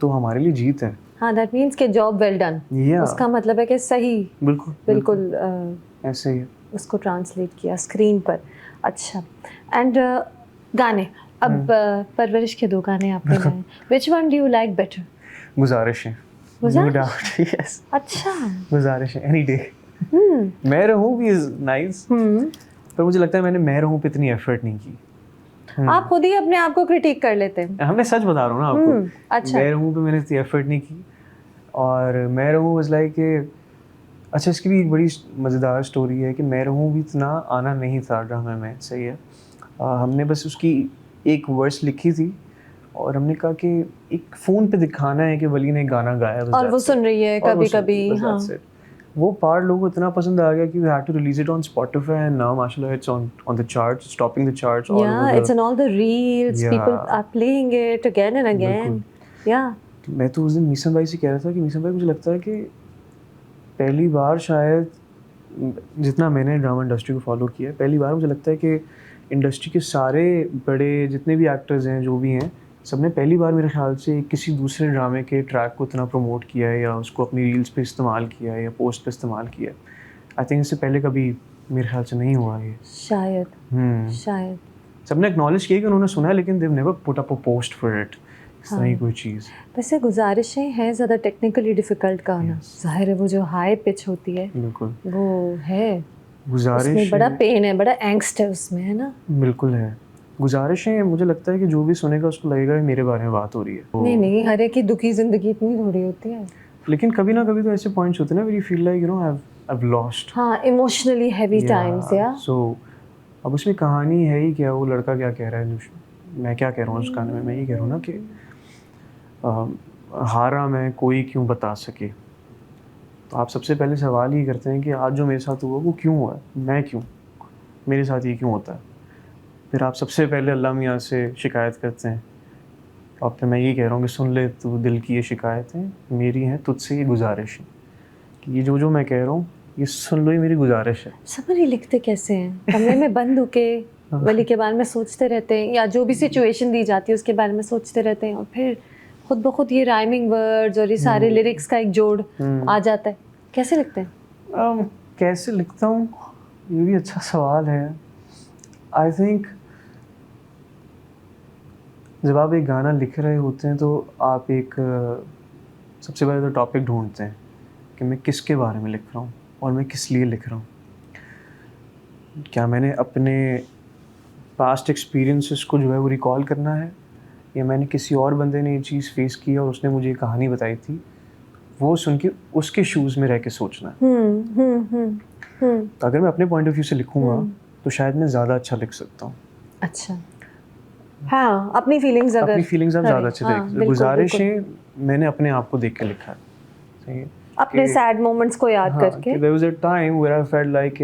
तो हमारे लिए जीत है. हाँ, that means कि job well done. Yeah. उसका मतलब है कि सही बिल्कुल बिल्कुल ऐसे ही है. उसको ट्रांसलेट किया स्क्रीन पर. अच्छा. एंड गाने, अब परवरिश के 2 गाने आपने गाए. Which one do you like better? गुजारिश है. नो गुजारिश? डाउट. यस, अच्छा. गुजारिश है. Any day. मैं रहूं भी इज नाइस, पर मुझे लगता है मैंने मैं रहूं पे इतनी एफर्ट नहीं की. आप खुद ही अपने आप को क्रिटिक कर लेते हैं. मैं सच बता रहा हूँ ना आपको. अच्छा. मैं रहूं पे मैंने इतनी एफर्ट नहीं की. और मैं रहूं वाज लाइक अच्छा, इसकी भी एक बड़ी मज़ेदार स्टोरी है कि मैं रहूं भी इतना आना नहीं था ड्रामा में. सही है. हमने बस उसकी एक वर्स लिखी थी और हमने कहा कि एक फ़ोन पे दिखाना है कि वली ने गाना गाया, और वो सुन रही है कभी कभी. हाँ, वो पार्ट लोगों को इतना पसंद आ गया कि we had to release it on Spotify and now माशाल्लाह it's on the charts, topping the charts all over yeah, the. it's on all the reels. Yeah. People are playing it again and again. Yeah. तो मैं तो उस दिन Meeson भाई से कह रहा था कि मीसन भाई मुझे लगता है कि पहली बार शायद, जितना मैंने ड्रामा इंडस्ट्री को फॉलो किया है, पहली बार मुझे लगता है कि इंडस्ट्री के सारे बड़े जितने भी एक्टर्स हैं जो भी हैं, सबने पहली बार मेरे ख्याल से किसी दूसरे ड्रामे के ट्रैक को इतना प्रमोट किया है या उसको अपनी रील्स पे इस्तेमाल किया है या पोस्ट पे इस्तेमाल किया है. आई थिंक इससे पहले कभी मेरे ख्याल से नहीं हुआ ये. शायद सबने एक्नॉलेज किया कि उन्होंने सुना है, लेकिन they've never put up a post for it. इस तरह की कोई चीज़. वैसे गुजारिशें हैं ज़्यादा टेक्निकली डिफ़िकल्ट गाना. जाहिर है वो जो हाई पिच होती है बिल्कुल वो है. गुजारिश उसमें बड़ा पेन है, बड़ा एंग्स्ट है उसमें, है ना. बिल्कुल है. गुजारिशें मुझे लगता है कि जो भी सुनेगा उसको लगेगा कि मेरे बारे में बात हो रही है. नहीं, हर एक की दुखी ज़िंदगी इतनी थोड़ी होती है. लेकिन कभी ना कभी तो ऐसे पॉइंट्स होते हैं ना, where you feel like I have lost. हाँ, इमोशनली हैवी टाइम्स. या सो अब उसमें कहानी है ही क्या, वो लड़का क्या कह रहा है, मैं क्या कह रहा हूँ उस गाने में. मैं ये कह रहा हूँ ना कि हारा मैं कोई क्यों बता सके. तो आप सबसे पहले सवाल ही करते हैं कि आज जो मेरे साथ हुआ वो क्यों हुआ, मैं क्यों, मेरे साथ ये क्यों होता है. फिर आप सबसे पहले अल्लाह मियाँ से शिकायत करते हैं. अब तो मैं ये कह रहा हूँ कि सुन ले तू दिल की ये शिकायतें मेरी हैं तुझसे ये गुजारिश है कि ये जो मैं कह रहा हूँ ये सुन लो, ये मेरी गुजारिश है. समझ ही लिखते कैसे हैं. कमरे में बंद होके वली के बारे में सोचते रहते हैं, या जो भी सिचुएशन दी जाती है उसके बारे में सोचते रहते हैं, और फिर खुद ब खुद ये राइमिंग वर्ड्स और ये सारे लिरिक्स का एक जोड़ आ जाता है. कैसे लिखते हैं? कैसे लिखता हूँ, ये भी अच्छा सवाल है. आई थिंक जब आप एक गाना लिख रहे होते हैं तो आप एक सबसे पहले तो टॉपिक ढूंढते हैं कि मैं किसके बारे में लिख रहा हूँ और मैं किस लिए लिख रहा हूँ. क्या मैंने अपने पास्ट एक्सपीरियंसेस को जो है वो रिकॉल करना है, या मैंने किसी और बंदे ने ये चीज़ फेस की और उसने मुझे ये कहानी बताई थी, वो सुन के उसके शूज़ में रह के सोचना है. तो अगर मैं अपने पॉइंट ऑफ व्यू से लिखूँगा तो शायद मैं ज़्यादा अच्छा लिख सकता हूँ. अच्छा. हाँ, अपनी फीलिंग्स आप ज़्यादा अच्छे तरीके. गुजारिशें मैंने अपने आप को देख के लिखा है. सही है. अपने सैड मोमेंट्स को याद करके. There was a time where I felt like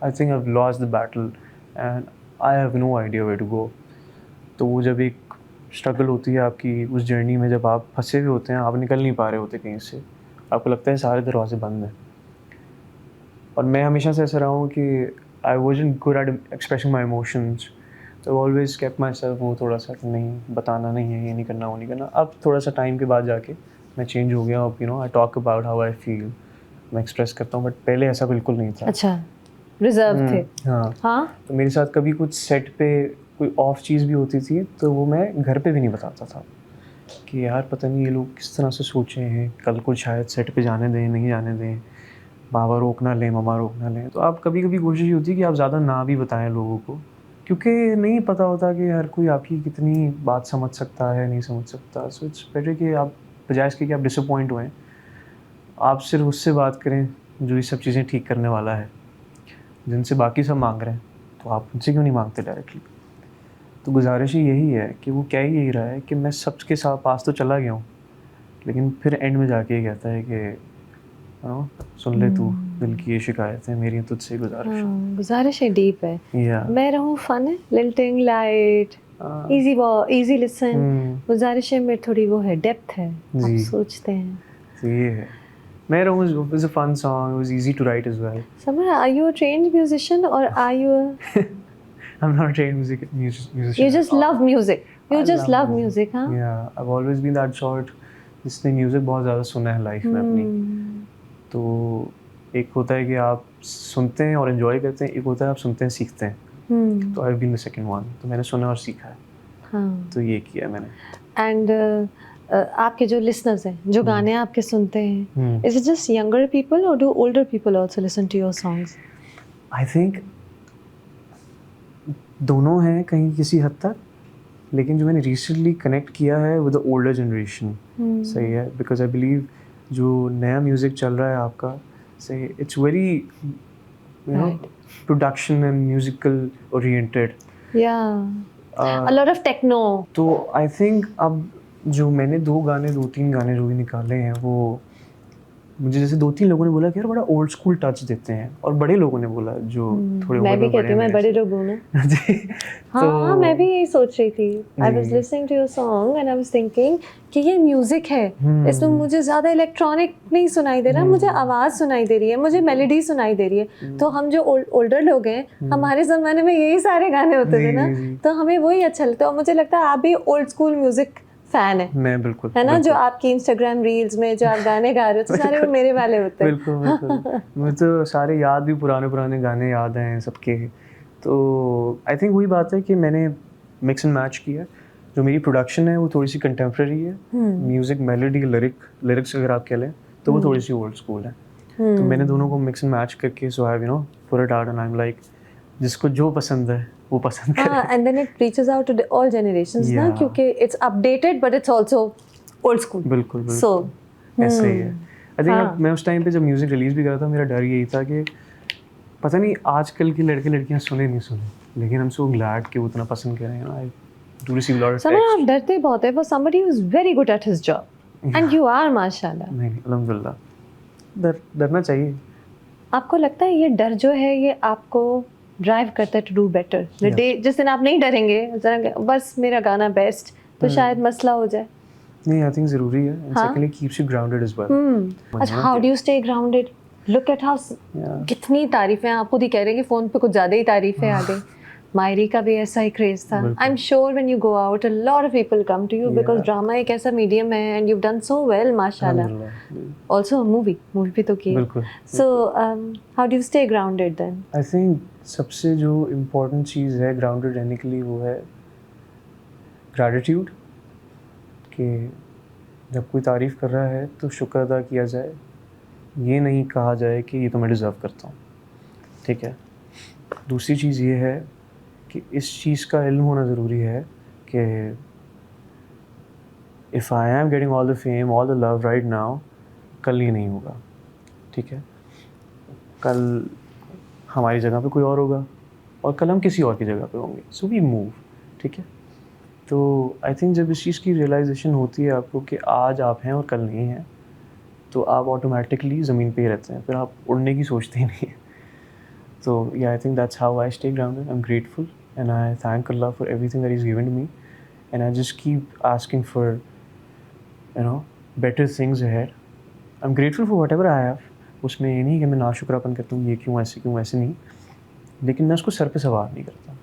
I think I've lost the battle and I have no idea where to go. तो वो जब एक स्ट्रगल होती है आपकी उस जर्नी में, जब आप फंसे हुए होते हैं, आप निकल नहीं पा रहे होते कहीं से, आपको लगता है सारे दरवाजे बंद हैं. और मैं हमेशा से ऐसा रहा हूँ कि I wasn't good at expressing my emotions. So I always kept myself वो थोड़ा सा कि नहीं बताना नहीं है, ये नहीं करना, वो नहीं करना. अब थोड़ा सा टाइम के बाद जाके मैं चेंज हो गया. अब I talk about how I feel, मैं एक्सप्रेस करता हूँ, बट पहले ऐसा बिल्कुल नहीं था. अच्छा, रिजर्व थे. हाँ. तो मेरे साथ कभी कुछ सेट पे कोई ऑफ चीज़ भी होती थी तो वो मैं घर पे भी नहीं बताता था कि यार पता नहीं ये लोग किस तरह से सोचे हैं, कल को शायद सेट पे जाने दें, नहीं जाने दें, बाबा रोक ना लें, मम्मा रोक ना लें. तो आप कभी कभी कोशिश होती है कि आप ज़्यादा ना भी बताएं लोगों को, क्योंकि नहीं पता होता कि हर कोई आपकी कितनी बात समझ सकता है, नहीं समझ सकता. सो इट्स बेटर कि आप बजाय इसके कि आप डिसअपॉइंट हुए, आप सिर्फ उससे बात करें जो ये सब चीज़ें ठीक करने वाला है, जिनसे बाकी सब मांग रहे हैं, तो आप उनसे क्यों नहीं मांगते डायरेक्टली. तो गुजारिश ही यही है कि वो कह ही यही रहा है कि मैं सबके साथ पास तो चला गया हूँ, लेकिन फिर एंड में जाके ये कहता है कि सुन ले तू दिल की ये शिकायतें मेरी तुझसे गुजारिश है। हाँ, गुजारिश है डीप है। या मैं रहूँ फन है, लिल्टिंग लाइट, इजी लिसन। गुजारिश में थोड़ी वो है, डेप्थ है, आप जी। सोचते हैं। तो ये है मैं रहूँ is a fun song, it was easy to write as well. Samar, are you a trained musician or are you I'm not a trained musician. you just love music? You I just love music, huh? Yeah, I've always been that sort जिसने music बहुत ज़्यादा सुना है life में अपनी। तो एक होता है कि आप सुनते हैं और एंजॉय करते हैं, एक होता है आप सुनते हैं सीखते हैं। तो I been the second one, तो मैंने सुना और सीखा है। हाँ। तो ये किया मैंने। एंड आपके जो लिसनर्स हैं, जो गाने आपके सुनते हैं, is it just younger people और do older people also listen to your songs? I think दोनों हैं कहीं किसी हद तक, लेकिन जो मैंने रिसेंटली कनेक्ट किया है विद द ओल्डर जनरेशन सही है, बिकॉज आई बिलीव जो नया म्यूज़िक चल रहा है आपका सही, it's very you know production and musical oriented, a lot of techno. तो आई थिंक अब जो मैंने 2-3 गाने जो भी निकाले हैं वो मुझे जैसे 2-3 लोगों ने बोला कि यार बड़ा ओल्ड स्कूल टच देते हैं, और बड़े लोगों ने बोला जो थोड़े मैं भी कहती हूँ मैं बड़े लोग हूँ ना। हाँ, मैं भी यही सोच रही थी। I was listening to your song and I was thinking कि ये म्यूजिक है, इसमें मुझे ज़्यादा इलेक्ट्रॉनिक नहीं सुनाई दे रहा, मुझे आवाज़ सुनाई दे रही है, मुझे मेलोडी सुनाई दे रही है। तो हम जो ओल्डर लोग हैं, हमारे ज़माने में यही सारे गाने होते थे ना, तो हमें वही अच्छा लगता है। और मुझे लगता है आप भी ओल्ड स्कूल म्यूजिक फैन है। मैं बिल्कुल है ना, जो आपकी इंस्टाग्राम रील्स में जो आप गाने गा रहे हो तो सारे वो मेरे वाले होते हैं। बिल्कुल मुझे तो सारे याद भी पुराने गाने याद हैं सबके। तो आई थिंक वही बात है कि मैंने मिक्स एंड मैच किया। जो मेरी प्रोडक्शन है वो थोड़ी सी कंटेम्प्रेरी है, म्यूजिक मेलोडी लिरिक्स अगर आप कह लें तो वो थोड़ी सी ओल्ड स्कूल है। तो मैंने दोनों को मिक्स एंड मैच करके so I put it out and I am like जिसको जो पसंद है वो पसंद करे। and then it reaches out to all generations ना, क्योंकि it's updated but it's also old school. बिल्कुल so ऐसे ही है। आई थिंक मैं उस टाइम पे जब म्यूजिक रिलीज भी कर रहा था, मेरा डर यही था कि पता नहीं आजकल के लड़के लड़कियां सुने नहीं सुने, लेकिन I'm so glad कि वो इतना पसंद कर रहे हैं। I do receive a lot of text. आप डरते बहुत है for somebody who is very good at his job and you are माशाल्लाह। नहीं अल्हम्दुलिल्लाह, डरना चाहिए। आपको लगता है ये डर जो है ये आपको ड्राइव करता है टू डू बेटर? जिस दिन आप नहीं डरेंगे बस मेरा गाना बेस्ट, तो शायद मसला हो जाए। नहीं, आई थिंक ज़रूरी है, and secondly keeps you grounded as well. अच्छा, how do you stay grounded? Look at how कितनी तारीफें, आप खुद ही कह रहे हैं कि फ़ोन पे कुछ ज़्यादा ही तारीफें आ गई। मायरी का भी ऐसा ही क्रेज था। I am sure when you go out a lot of people come to you because drama एक ऐसा मीडियम है and you have done so well माशाल्लाह। आल्सो मूवी भी तो की। So how do you stay grounded then? I think सबसे जो important चीज़ है ग्राउंडेड रहने के लिए वो है ग्रैटिट्यूड, कि जब कोई तारीफ़ कर रहा है तो शुक्र अदा किया जाए, ये नहीं कहा जाए कि ये तो मैं डिज़र्व करता हूँ। ठीक है। दूसरी चीज़ ये है कि इस चीज़ का इल्म होना ज़रूरी है कि if I am getting all the fame all the love right now, कल ये नहीं होगा। ठीक है, कल हमारी जगह पे कोई और होगा और कल हम किसी और की जगह पे होंगे। So we move. ठीक है। तो आई थिंक जब इस चीज़ की रियलाइजेशन होती है आपको कि आज आप हैं और कल नहीं हैं, तो आप ऑटोमेटिकली ज़मीन पे ही रहते हैं, फिर आप उड़ने की सोचते ही नहीं हैं। So yeah, I think that's how I stay grounded. I'm grateful and I thank Allah for everything that He's given to me, and I just keep asking for, better things ahead. I'm grateful for whatever I have. उसमें ये नहीं कि मैं नाशुक्रापन करता हूँ, ये क्यों ऐसे नहीं, लेकिन मैं उसको सर पे सवार नहीं करता,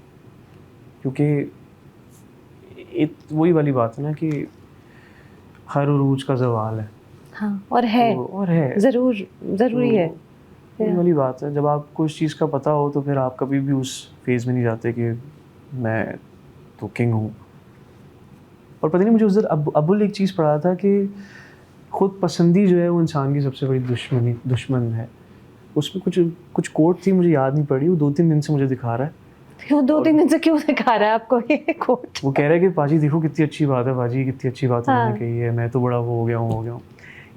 क्योंकि एक वही वाली बात है ना कि हर उरूज का ज़वाल है। हाँ, और है ज़रूरी है। वही वाली बात है, जब आपको इस चीज़ का पता हो तो फिर आप कभी भी उस फेज़ में नहीं जाते कि मैं तो किंग हूँ। और पता नहीं मुझे उस दिन अबुल एक चीज़ पढ़ा था कि खुद पसंदी जो है वो इंसान की सबसे बड़ी दुश्मन है। उसमें कुछ कोट थी, मुझे याद नहीं पड़ी, वो 2-3 दिन से मुझे दिखा रहा है। वो 2-3 दिन से क्यों दिखा रहा है आपको ये कोट? वो कह रहा है कि पाजी देखो कितनी अच्छी बात है, पाजी कितनी अच्छी बात उन्होंने कही है, मैं तो बड़ा वो हो गया हूँ।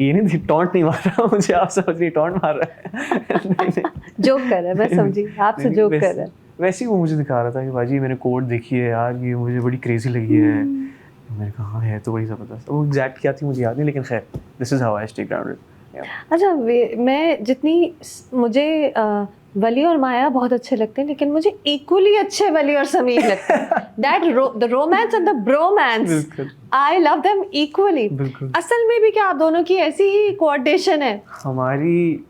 ये नहीं, टॉन्ट नहीं मार रहा मुझे, आप समझ रही टॉन्ट मार रहा है। जोक कर रहा है, मैं समझी, आपसे जोक कर रहा है। वैसे ही वो मुझे दिखा रहा था कि भाजी मैंने कोड देखी है यार, ये मुझे बड़ी क्रेजी लगी है। मैंने कहा हाँ है तो बड़ी ज़बरदस्त। वो एग्जैक्ट क्या थी मुझे याद नहीं, लेकिन खैर this is how I stay grounded. अच्छा, मैं जितनी मुझे वली और माया बहुत अच्छे लगते हैं, लेकिन मुझे इक्वली अच्छे वली और समीर लगते हैं। That the romance and the bromance, बिल्कुल आई लव देम इक्वली। बिल्कुल। असल में भी क्या आप दोनों की ऐसी ही कोऑर्डिनेशन है? हमारी,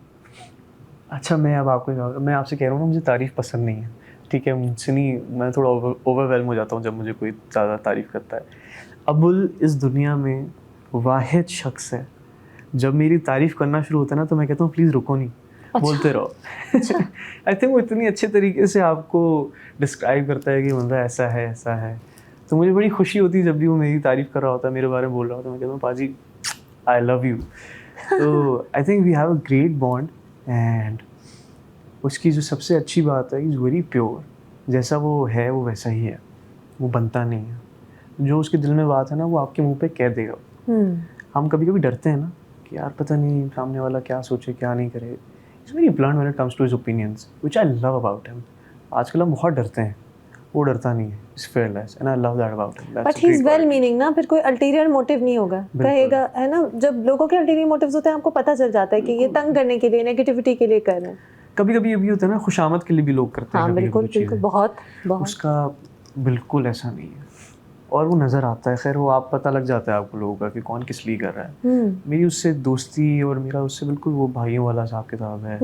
अच्छा मैं अब आपको मैं आपसे कह रहा हूँ ना, मुझे तारीफ़ पसंद नहीं है, ठीक है, मुझसे नहीं, मैं थोड़ा ओवरवेल्म हो जाता हूँ जब मुझे कोई ज़्यादा तारीफ़ करता है। अबुल इस दुनिया में वाहिद शख्स है, जब मेरी तारीफ़ करना शुरू होता है ना तो मैं कहता हूँ प्लीज़ रुको नहीं, बोलते रहो। आई थिंक वो इतनी अच्छे तरीके से आपको डिस्क्राइब करता है कि बंदा ऐसा है ऐसा है, तो मुझे बड़ी खुशी होती है जब भी वो मेरी तारीफ़ कर रहा होता है, मेरे बारे में बोल रहा होता है, मैं कहता हूँ पाजी आई लव यू। तो I think we have a great bond. And उसकी जो सबसे अच्छी बात है, इज़ वेरी प्योर, जैसा वो है वो वैसा ही है, वो बनता नहीं है। जो उसके दिल में बात है ना वो आपके मुंह पे कह देगा। हम कभी कभी डरते हैं ना कि यार पता नहीं सामने वाला क्या सोचे क्या नहीं करे। It's very blunt when it comes to his opinions which I love about him. आजकल हम बहुत डरते हैं, वो डरता नहीं है, it's fearless and I love that about him. But he is well meaning ना, फिर कोई अल्टीरियर मोटिव नहीं होगा, कहेगा है ना। जब लोगों के अल्टीरियर मोटिव्स होते हैं आपको पता चल जाता है कि ये तंग करने के लिए, नेगेटिविटी के लिए कर रहे हैं। कभी कभी ये भी होता है ना, खुशामद के लिए भी लोग करते हैं। हाँ बिल्कुल बिल्कुल, बहुत बहुत। उसका बिल्कुल ऐसा नहीं है, और वो नज़र आता है। खैर वो आप पता लग जाता है आपको लोगों का कि कौन किस लिए कर रहा है। मेरी उससे दोस्ती और मेरा उससे बिल्कुल वो भाइयों वाला हिसाब किताब है।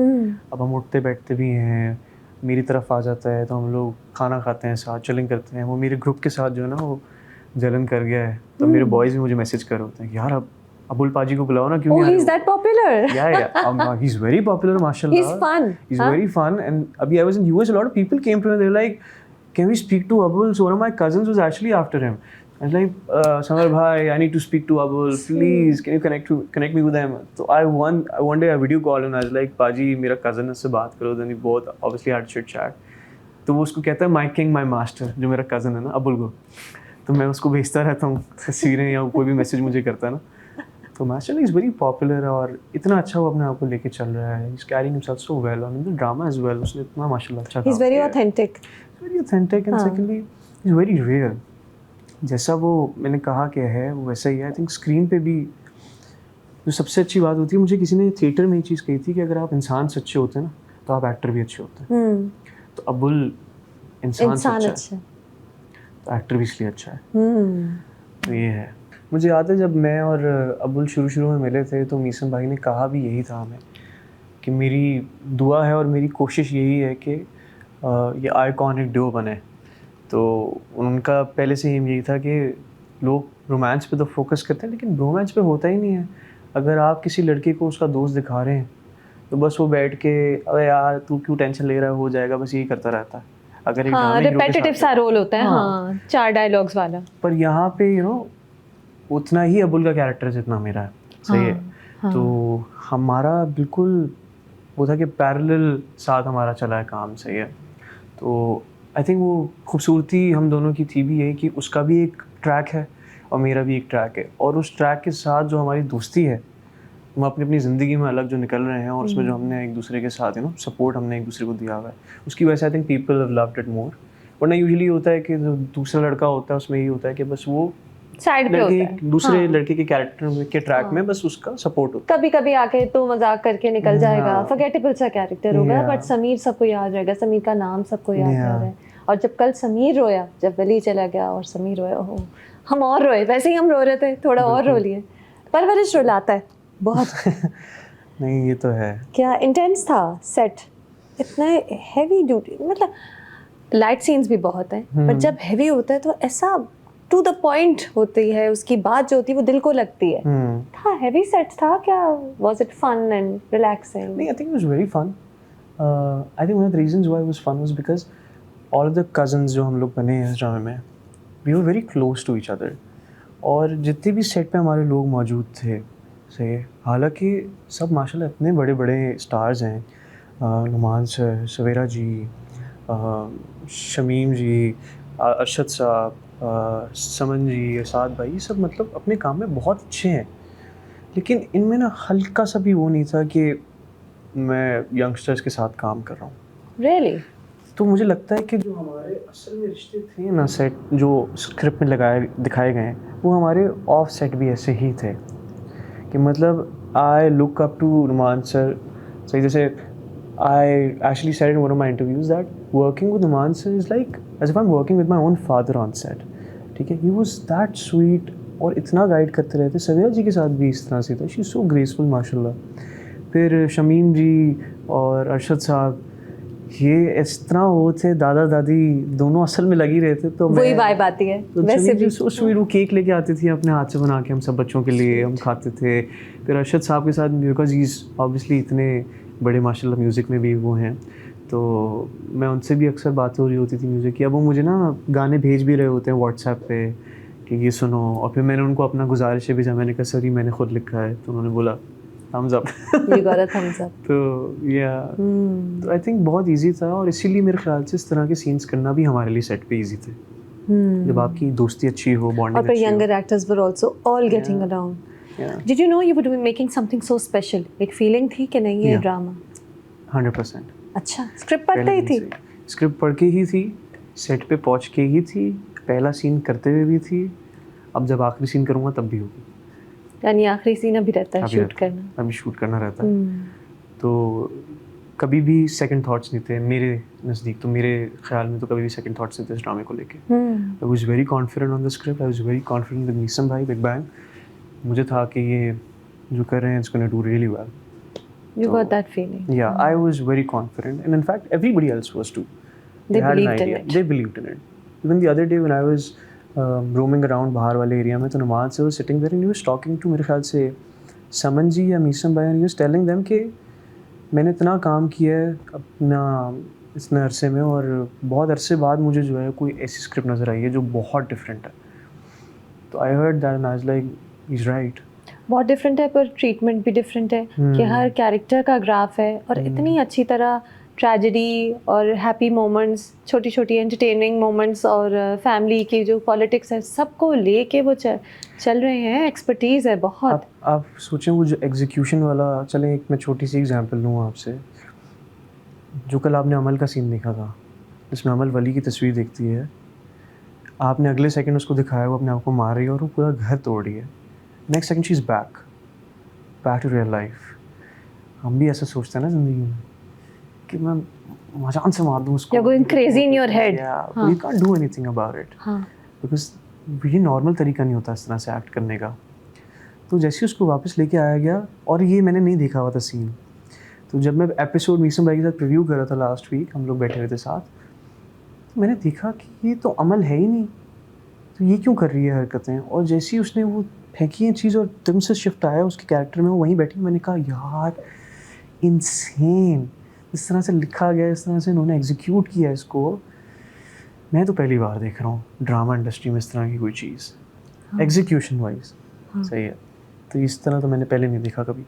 अब हम उठते बैठते भी हैं, मेरी तरफ आ जाता है तो हम लोग खाना खाते हैं साथ, चिलिंग करते हैं। वो मेरे ग्रुप के साथ जो है ना वो जलन कर गया है, तो मेरे बॉयज़ भी मुझे मैसेज कर रहे होते हैं कि यार अब अबुल पाजी को बुलाओ ना, क्यों नहीं आ रहे हो? He's that popular. Yeah, he's very popular, mashallah. He's fun. He's very fun. And abhi I was in US, a lot of people came to me, they were like, can we speak to Abul? So one of my cousins was actually after him. I was like, Samar bhai, I need to speak to Abul. Please, can you connect me with him? So one day I video called him. I was like, Paji, मेरा cousin है, उससे बात करो. Then we both obviously had chit chat. तो वो उसको कहता है my king, my master, जो मेरा cousin है ना अबुल को. तो मैं उसको भेजता रहता हूँ तस्वीरें या कोई भी मैसेज मुझे करता है ना। तो माशाल्लाह इज़ वेरी पॉपुलर, और इतना अच्छा वो अपने आप को लेके चल रहा है। Is carrying himself so well on the drama as well. उसने इतना माशाल्लाह अच्छा He's very authentic. Very authentic and secondly is very real. जैसा वो मैंने कहा कि है वो वैसा ही है। आई थिंक स्क्रीन पे भी जो सबसे अच्छी बात होती है, मुझे किसी ने थिएटर में ये चीज़ कही थी कि अगर आप इंसान सच्चे होते हैं ना तो आप एक्टर भी अच्छे होते हैं। तो अबुल इंसान अच्छा है तो एक्टर भी इसलिए अच्छा है। तो ये है। मुझे याद है जब मैं और अबुल शुरू में मिले थे तो मीसम भाई ने कहा भी यही था हमें कि मेरी दुआ है और मेरी कोशिश यही है कि ये आइकॉनिक डुओ बने। तो उनका पहले से एम यही था कि लोग रोमांस पे तो फोकस करते हैं लेकिन रोमांस पे होता ही नहीं है। अगर आप किसी लड़के को उसका दोस्त दिखा रहे हैं तो बस वो बैठ के अरे यार तू क्यों टेंशन ले रहा है, हो जाएगा, बस यही करता रहता है। अगर एक रिपीटेटिव सा रोल होता है। हाँ, 4 डायलॉग्स वाला। पर यहाँ पे उतना ही अबुल का कैरेक्टर जितना मेरा है। सही है। तो हमारा बिल्कुल वो था कि पैरेलल साथ हमारा चला है काम। सही है। तो आई थिंक वो खूबसूरती हम दोनों की थी भी यही कि उसका भी एक ट्रैक है और मेरा भी एक ट्रैक है, और उस ट्रैक के साथ जो हमारी दोस्ती है हम अपनी अपनी ज़िंदगी में अलग जो निकल रहे हैं और उसमें जो हमने एक दूसरे के साथ सपोर्ट हमने एक दूसरे को दिया हुआ है, उसकी वजह से I think people have loved it more. वरना यूजुअली होता है कि जो दूसरा लड़का होता है उसमें यही होता है कि बस वो साइड पे होता है, दूसरे लड़के के कैरेक्टर के ट्रैक में बस उसका सपोर्ट होता है। कभी कभी आके तो मजाक करके निकल जाएगा, फॉरगेटेबल सा कैरेक्टर होगा, बट समीर सबको याद रहेगा, समीर का नाम सबको याद रह है। और जब कल समीर रोया, जब वली चला गया और समीर रोया, ओह हम और रोए। वैसे ही हम रो रहे थे, थोड़ा और रो लिए। परवरिश रुलाता है बहुत। नहीं ये तो है। क्या इंटेंस था सेट, इतना हैवी ड्यूटी, मतलब लाइट सीन्स भी बहुत हैं, पर जब हैवी होता है तो ऐसा टू द पॉइंट होती है उसकी बात जो होती है, वो दिल को लगती है। था हैवी सेट था क्या? Was it fun and relaxing? नहीं, I think it was very fun. I think one of the reasons why it was fun was because all of the cousins जो हम लोग बने हैं इस ड्रामे में, we were very close to each other. और जितने भी सेट पे हमारे लोग मौजूद थे, सही, हालांकि सब माशाल्लाह इतने बड़े बड़े स्टार्स हैं, नुमान सर, सवेरा जी, शमीम जी, अरशद साहब, समन जी, असाद भाई, ये सब मतलब अपने काम में बहुत अच्छे हैं। लेकिन इनमें ना हल्का सा भी वो नहीं था कि मैं यंगस्टर्स के साथ काम कर रहा हूँ। Really? तो मुझे लगता है कि जो हमारे असल में रिश्ते थे ना सेट, जो स्क्रिप्ट में दिखाए गए हैं, वो हमारे ऑफ सेट भी ऐसे ही थे कि मतलब I look up to Nauman sir. सही जैसे I actually said in one of my interviews that working with Numan sir is like as if I'm working with my own father on set. ठीक है, he was that sweet और इतना guide करते रहते. सविया जी के साथ भी इस तरह से था. शी इज़ सो ग्रेसफुल माशाल्लाह. फिर शमीम जी और अरशद साहब, ये इस तरह वो थे दादा दादी दोनों असल में लगी रहते. तो वही वाइब आती है तो वैसे भी. So sweet. वो केक लेके आती थी अपने हाथ से बना के, हम सब बच्चों के लिए हम खाते थे. फिर अरशद साहब के साथ बिकॉज ही इज़ ऑब्वियसली इतने बड़े माशाल्लाह म्यूज़िक में भी वो हैं, तो मैं उनसे भी अक्सर बात हो रही होती थी म्यूज़िक की. अब वो मुझे ना गाने भेज भी रहे होते हैं व्हाट्सएप पे कि ये सुनो, और फिर मैंने उनको अपना गुजारिश भेजा. मैंने कहा सर ये मैंने खुद लिखा है, तो उन्होंने बोला thumbs up. You got a thumbs up. तो तो आई थिंक बहुत इजी था, और इसीलिए मेरे ख्याल से इस तरह के सीन्स करना भी हमारे लिए सेट पे इजी थे. जब आपकी दोस्ती अच्छी हो, और बॉन्डिंग फिर अच्छी हो. younger actors were also all getting along. Yeah. Did you know you were making something so special? एक feeling थी कि नहीं ये Yeah. ड्रामा. 100%. अच्छा, स्क्रिप्ट पढ़ते ही थी. स्क्रिप्ट पढ़ के ही थी, सेट पे पहुंच के ही थी, पहला सीन करते हुए भी थी, अब जब आखिरी सीन करूँगा तब भी होगी. यानी आखिरी सीन अभी रहता है अभी शूट रहता है, करना. अभी शूट करना रहता है. तो कभी भी सेकंड थॉट्स नहीं थे मेरे नज़दीक. तो मेरे ख्याल में तो कभी भी सेकंड थॉट्स नहीं थे इस ड्रामे को लेके. I was very confident on the script. I was very confident with Meesam भाई, बिग बैंग. मुझे था कि ये जो कर रहे हैं it's gonna do really well. You got that feeling. Yeah, I was very confident, and in fact everybody else was too. They had an believed in idea. it. They believed in it. Even the other day when I was roaming around बाहर वाले area में, तो नुमान से was sitting there and he was talking to मेरे ख्याल से समन जी या मीसम भाई, and he was telling them कि मैंने इतना काम किया है अपना इस अरसे में, और बहुत अरसे बाद मुझे जो है कोई ऐसी स्क्रिप्ट नज़र आई है जो बहुत डिफरेंट है. तो I heard that and I was like he is right. बहुत डिफरेंट है, पर ट्रीटमेंट भी डिफरेंट है कि हर कैरेक्टर का ग्राफ है, और इतनी अच्छी तरह ट्रेजेडी और हैप्पी मोमेंट्स, छोटी छोटी एंटरटेनिंग मोमेंट्स, और फैमिली की जो पॉलिटिक्स है, सबको लेके वो चल रहे हैं. एक्सपर्टीज़ है बहुत. आप सोचें वो जो एग्जीक्यूशन वाला, चलें एक मैं छोटी सी एग्जांपल लूँ आपसे. जो कल आपने अमल का सीन देखा था, जिसमें अमल वली की तस्वीर देखती है, आपने अगले सेकंड उसको दिखाया वो अपने आप को मार रही है और वो पूरा घर तोड़ रही है. Next second she is back to real life. हम भी ऐसा सोचते हैं ना ज़िंदगी में कि मैं मजान से मार दूँ उसको. You're going crazy in your head. Yeah, we can't do anything about it. हाँ. Because ये नॉर्मल तरीका नहीं होता इस तरह से एक्ट करने का. तो जैसे ही उसको वापस लेके आया गया, और ये मैंने नहीं देखा हुआ था सीन, तो जब मैं एपिसोड मीसम भाई के साथ प्रीव्यू कर रहा था लास्ट वीक, हम लोग बैठे हुए थे साथ, तो मैंने देखा कि ये तो अमल है ही नहीं, तो ये क्यों कर रही है हरकतें. और जैसे ही उसने वो फेंकी है चीज़ और तुम से शिफ्ट आया उसके कैरेक्टर में, वो वहीं बैठी, मैंने कहा यार इनसेन, इस तरह से लिखा गया, इस तरह से उन्होंने एग्जीक्यूट किया इसको. मैं तो पहली बार देख रहा हूँ ड्रामा इंडस्ट्री में इस तरह की कोई चीज़ एग्जीक्यूशन वाइज. सही है. तो इस तरह तो मैंने पहले नहीं देखा कभी.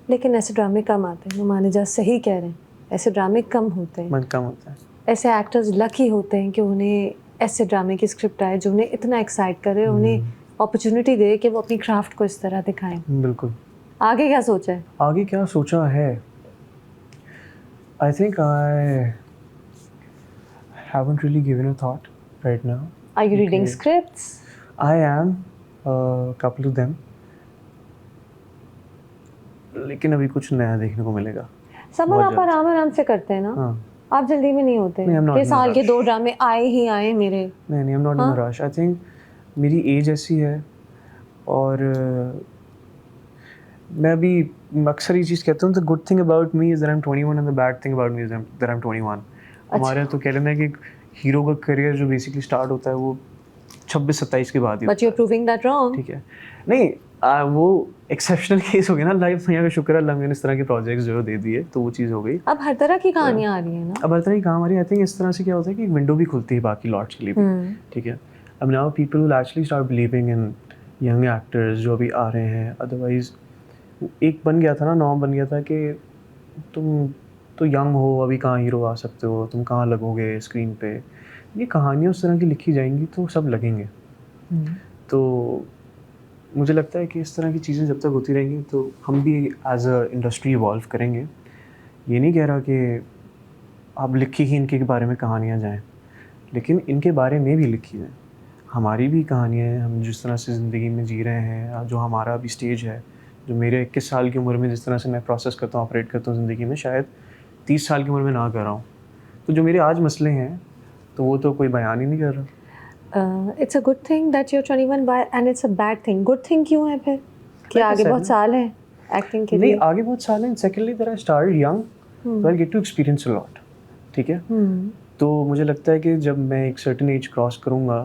लेकिन ऐसे ड्रामे कम आते हैं. नुमान इजाज़ सही कह रहे हैं, ऐसे ड्रामे कम होते हैं. मन कम होता है. ऐसे एक्टर्स लकी होते हैं कि उन्हें ऐसे ड्रामे की स्क्रिप्ट आए जो उन्हें इतना एक्साइट करे, उन्हें अपॉर्चुनिटी दे कि वो अपनी क्राफ्ट को इस तरह दिखाएं. बिल्कुल. आगे क्या सोचा है? आगे क्या सोचा है? I think I haven't really given a thought right now. Are you reading Okay. scripts? I am a couple of them. लेकिन अभी कुछ नया देखने को मिलेगा. समर बहुत आप जल्द. आराम से करते हैं ना. हाँ. आप जल्दी में नहीं होते नहीं, I'm not कि in a साल के rush. 2 ड्रामे आए ही आए मेरे. नहीं, I'm not in a rush. I think मेरी एज ऐसी है, और मैं अभी अक्सर ये चीज़ कहता हूँ, the good thing about me is that I'm 21 and the bad thing about me is that I'm 21. हमारे तो कह लेना है कि हीरो का करियर जो बेसिकली स्टार्ट होता है वो 26-27 के बाद ही. But you're proving that wrong. ठीक है. नहीं, वो एक्सेप्शनल केस हो गया ना लाइफ में. यहाँ का शुक्र है अल्लाह ने इस तरह के प्रोजेक्ट्स जो दे दिए, तो वो चीज़ हो गई. अब हर तरह की कहानियाँ आ रही हैं ना. अब हर तरह की कहानी. आई थिंक इस तरह से क्या होता है कि एक विंडो भी खुलती है बाकी लॉट्स के लिए भी. ठीक है. अब now people will actually start believing in young actors जो अभी आ रहे हैं. अदरवाइज एक बन गया था ना, नॉर्म बन गया था कि तुम तो यंग हो, अभी कहाँ हीरो आ सकते हो, तुम कहाँ लगोगे स्क्रीन पे. ये कहानियाँ उस तरह की लिखी जाएंगी तो सब लगेंगे. तो मुझे लगता है कि इस तरह की चीज़ें जब तक होती रहेंगी तो हम भी एज अ इंडस्ट्री इवॉल्व करेंगे. ये नहीं कह रहा कि आप लिखी ही इनके बारे में कहानियाँ जाएँ, लेकिन इनके बारे में भी लिखी जाए। हमारी भी कहानियाँ हैं, हम जिस तरह से ज़िंदगी में जी रहे हैं, जो हमारा अभी स्टेज है, जो मेरे 21 साल की उम्र में जिस तरह से मैं प्रोसेस करता हूँ, ऑपरेट करता हूँ ज़िंदगी में, शायद 30 साल की उम्र में ना कर रहा हूँ। तो जो मेरे आज मसले हैं, तो वो तो कोई बयान ही नहीं कर रहा। It's a good thing that you're 21 by and it's a bad thing. Good thing क्यों है फिर? कि Like I आगे said बहुत ना, साल है एक्टिंग के नहीं लिए. आगे बहुत साल हैं। Secondly that I started young, तो I get to experience a lot, ठीक है। तो मुझे लगता है कि जब मैं एक सर्टेन एज क्रॉस करूँगा,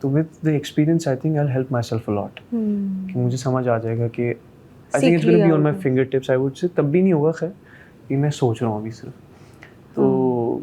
तो with the experience I think I will help my self a lot, कि मुझे समझ आ जाएगा कि I think it's gonna be on my finger tips. I would say तब भी नहीं होगा, खैर, कि मैं सोच रहा हूँ अभी सिर्फ, तो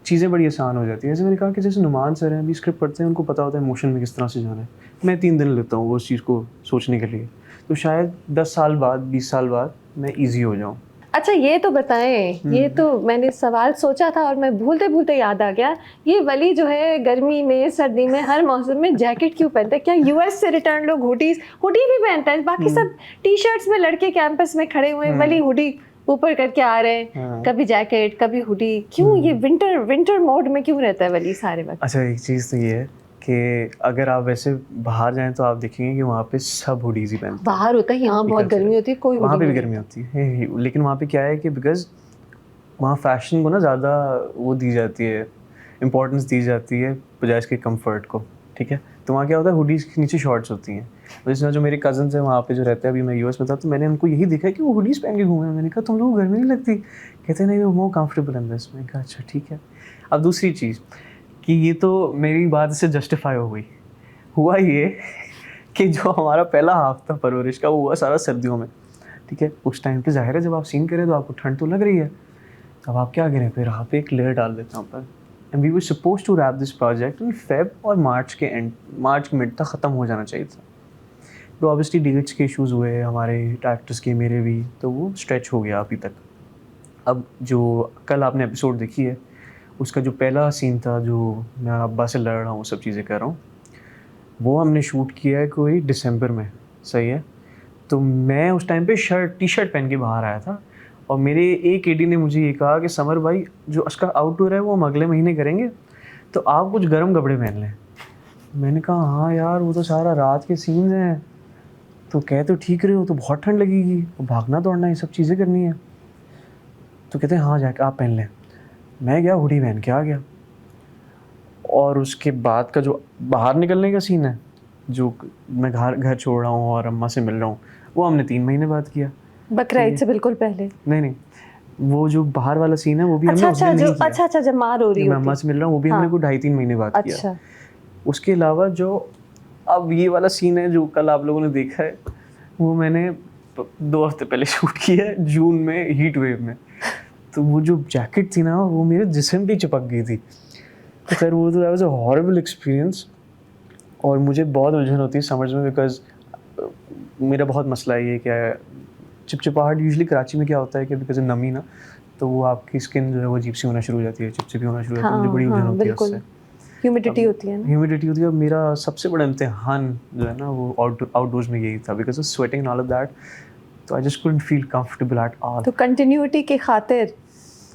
चीज़ें बड़ी आसान हो जाती है। जैसे मैंने कहा कि जैसे नुमान सर हैं, अभी स्क्रिप्ट पढ़ते हैं, उनको पता होता है इमोशन में किस तरह से जाना है। मैं 3 दिन लेता हूँ उस चीज़ को सोचने के लिए, तो शायद 10 साल बाद, 20 साल बाद मैं ईजी हो जाऊँ। अच्छा ये तो बताएं, ये तो मैंने सवाल सोचा था और मैं भूलते भूलते याद आ गया, ये वली जो है गर्मी में सर्दी में हर मौसम में जैकेट क्यों पहनता है? क्या यूएस से रिटर्न लोग हुडी भी पहनता है? बाकी सब टी शर्ट्स में लड़के कैंपस में खड़े हुए, वली हुडी ऊपर करके आ रहे हैं, कभी जैकेट कभी हुडी, क्यों ये विंटर मोड में क्यों रहता है वली सारे वक्त? अच्छा, एक चीज़ तो ये है कि अगर आप वैसे बाहर जाएं तो आप देखेंगे कि वहाँ पे सब हुडीज़ ही पहनते हैं। बाहर होता है, यहाँ बहुत गर्मी होती है, कोई वहाँ पे भी नहीं गर्मी होती है, लेकिन वहाँ पे क्या है कि बिकॉज वहाँ फैशन को ना ज़्यादा वो दी जाती है, इम्पोर्टेंस दी जाती है बजाय इसके कंफर्ट को, ठीक है। तो वहाँ क्या होता है, हुडीज़ के नीचे शॉर्ट्स होती हैं। जैसे जो मेरे कज़न्स हैं वहाँ पे जो रहते हैं, अभी मैं यूएस में था, तो मैंने उनको यही देखा कि वो हुडीज़ पहन के घूमे। मैंने कहा तुम लोगों को गर्मी नहीं लगती? कहते नहीं, वो मोर कंफर्टेबल इन दिस। मैंने कहा अच्छा ठीक है। अब दूसरी चीज़ कि ये तो मेरी बात से जस्टिफाई हो गई। हुआ ये कि जो हमारा पहला हाफ था परवरिश का, वो हुआ सारा सर्दियों में, ठीक है। उस टाइम पे जाहिर है जब आप सीन करें तो आपको ठंड तो लग रही है, अब आप क्या करें, फिर यहाँ पे एक लेयर डाल देता हूँ पर। And we were supposed to wrap this project in Feb और मार्च के मिड तक ख़त्म हो जाना चाहिए था। तो ऑब्वियसली डेट्स के इश्यूज़ हुए हमारे एक्टर्स के, मेरे भी, तो वो स्ट्रेच हो गया अभी तक। अब जो कल आपने एपिसोड देखी है, उसका जो पहला सीन था, जो मैं अब्बा से लड़ रहा हूँ, सब चीज़ें कर रहा हूँ, वो हमने शूट किया है कोई दिसंबर में, सही है। तो मैं उस टाइम पे टी शर्ट पहन के बाहर आया था, और मेरे एक एडी ने मुझे ये कहा कि समर भाई, जो उसका आउटडोर है वो हम अगले महीने करेंगे, तो आप कुछ गर्म कपड़े पहन लें। मैंने कहा हाँ यार, वो तो सारा रात के सीन्स हैं। तो कह तो ठीक रहे हो, तो बहुत ठंड लगेगी, तो भागना दौड़ना ये सब चीज़ें करनी है। तो कहते हैं हाँ जाके आप पहन लें। मैं गया, हुडी पहन के आ गया। और उसके बाद का जो बाहर निकलने का सीन है, जो मैं घर छोड़ रहा हूँ और अम्मा से मिल रहा हूँ, वो हमने 3 महीने बाद किया, बकरा ईद से बिल्कुल पहले। नहीं, वो जो बाहर वाला सीन है वो भी हमने उस दिन नहीं किया। अच्छा जब मार हो रही मैं अम्मा से मिल रहा हूँ, वो भी हमने को 2.5-3 महीने बाद किया। उसके अलावा जो अब ये वाला सीन है जो कल आप लोगों ने देखा है, वो मैंने 2 हफ्ते पहले शूट किया है, जून में, हीट वेव में। तो वो जो जैकेट थी ना, वो मेरे जिस्म पे चिपक गई थी। तो खैर वो तो that was a horrible experience, और मुझे बहुत उलझन होती है समझ में, बिकॉज मेरा बहुत मसला है ये, क्या है, चिपचिपाहट यूजुअली कराची में क्या होता है कि बिकॉज नमी ना, तो वो आपकी स्किन जो है वो अजीब सी होना शुरू हो जाती है, चिपचिपी होना शुरू हो जाती है। मुझे बड़ी उलझन होती है उससे। ह्यूमिडिटी होती है ना, ह्यूमिडिटी होती है। मेरा सबसे बड़ा इम्तिहान जो है ना, वो आउटडोर्स में यही था, because of sweating and all of that. तो I just couldn't feel comfortable at all. तो कंटिन्यूटी की खातिर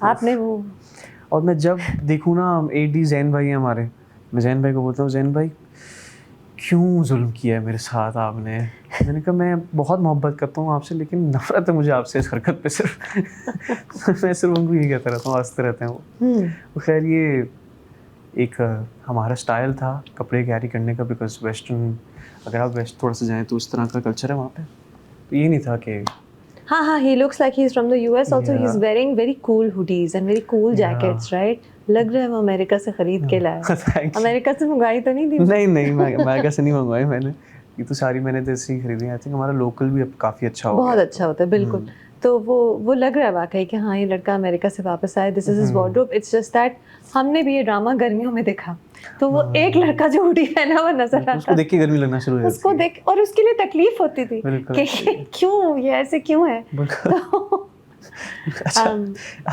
आपने वो, और मैं जब देखूँ ना, एडी जैन भाई हैं हमारे, मैं जैन भाई को बोलता हूँ, जैन भाई क्यों जुल्म किया है मेरे साथ आपने? मैंने कहा मैं बहुत मोहब्बत करता हूँ आपसे, लेकिन नफरत है मुझे आपसे इस हरकत पे सिर्फ। मैं सिर्फ उनको यही कहता रहता हूँ, हंसते रहते हैं वो। खैर ये एक हमारा स्टाइल था कपड़े कैरी करने का, बिकॉज वेस्टर्न, अगर आप वेस्ट थोड़ा सा जाएँ तो उस तरह का कल्चर है वहाँ पे। तो ये नहीं था कि हाँ, he looks like he's from the US also. Yeah. He's wearing very cool hoodies and very cool jackets, right? लग रहा है वो अमेरिका से खरीद के लाया। अमेरिका से मंगाई तो नहीं थी? नहीं, मैं अमेरिका से नहीं मंगवाई मैंने, ये तो सारी मैंने तो ऐसे ही खरीदी। आई थिंक हमारा लोकल भी अब काफ़ी अच्छा हो गया। बहुत अच्छा होता है, बिल्कुल। तो वो लग रहा है वाकई कि हाँ, ये लड़का अमेरिका से वापस आया, this is his wardrobe. It's just that हमने भी ये ड्रामा गर्मियों में देखा, तो वो एक लड़का जो हुडी पहना हुआ नजर आता, उसको देख के गर्मी लगना शुरू हो जाती है। उसको देख, और उसके लिए तकलीफ होती थी कि क्यों ये ऐसे क्यों है। अच्छा,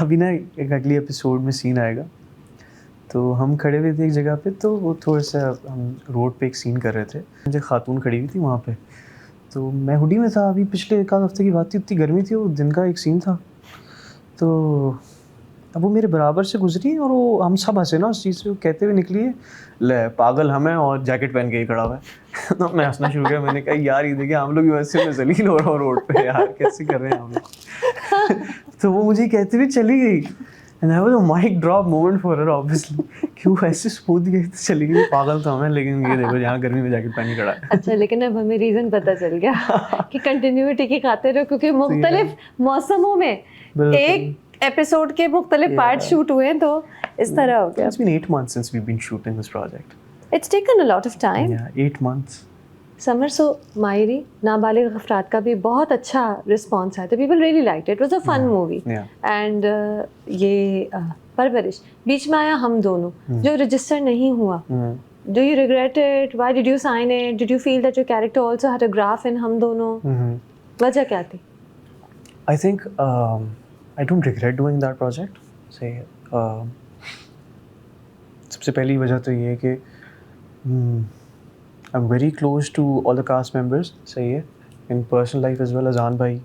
अभी ना एक अगली एपिसोड में सीन आएगा, तो हम खड़े हुए थे एक जगह पे, तो वो थोड़ा सा हम रोड पे एक सीन कर रहे थे, मुझे खातून खड़ी हुई थी वहाँ पे, तो मैं हुडी में था। अभी पिछले 1 आध हफ्ते की बात थी, इतनी गर्मी थी, वो दिन का एक सीन था। तो अब वो मेरे बराबर से गुजरी और वो हम सब हंसे ना उस चीज़ से, वो कहते हुए निकली है ले पागल हमें और जैकेट पहन के ही खड़ा हुआ है। तो मैं हंसना शुरू किया, मैंने कहा यार ये देखिए हम लोग यूएसए में जलील हो रहा हूँ रोड पे यार, कैसे कर रहे हैं हम लोग। तो वो मुझे कहते हुए चली गई and I was a mic drop moment for her obviously, कि वो ऐसे स्मूथ गई तो चली गई, पागल तो हमें, लेकिन ये देखो यहाँ गर्मी में जैकेट पहन के खड़ा है। अच्छा, लेकिन अब हमें रीजन पता चल गया कि कंटिन्यूटी की खातिर हो, क्योंकि मुख्तलिफ मौसमों में बिल्कुल। एक एपिसोड के मुख्तलिफ पार्ट शूट हुए हैं, तो इस तरह हो गया। It's been 8 months since we've been shooting this project. It's taken a lot of time. Yeah, 8 months. समर, सो मायरी नाबालिग अफराद का भी बहुत अच्छा रिस्पॉन्स आया था, people really liked it, was a fun movie. Yeah. And ये परवरिश बीच में आया हम दोनों, जो रजिस्टर नहीं हुआ। Do you regret it? Why did you sign it? Did you feel that your character also had a graph in हम दोनों? वजह क्या थी? I think I don't regret doing that project. Say, सबसे पहली वजह तो ये है कि I'm very close to all the cast members. सही है, in personal life as well as अजान भाई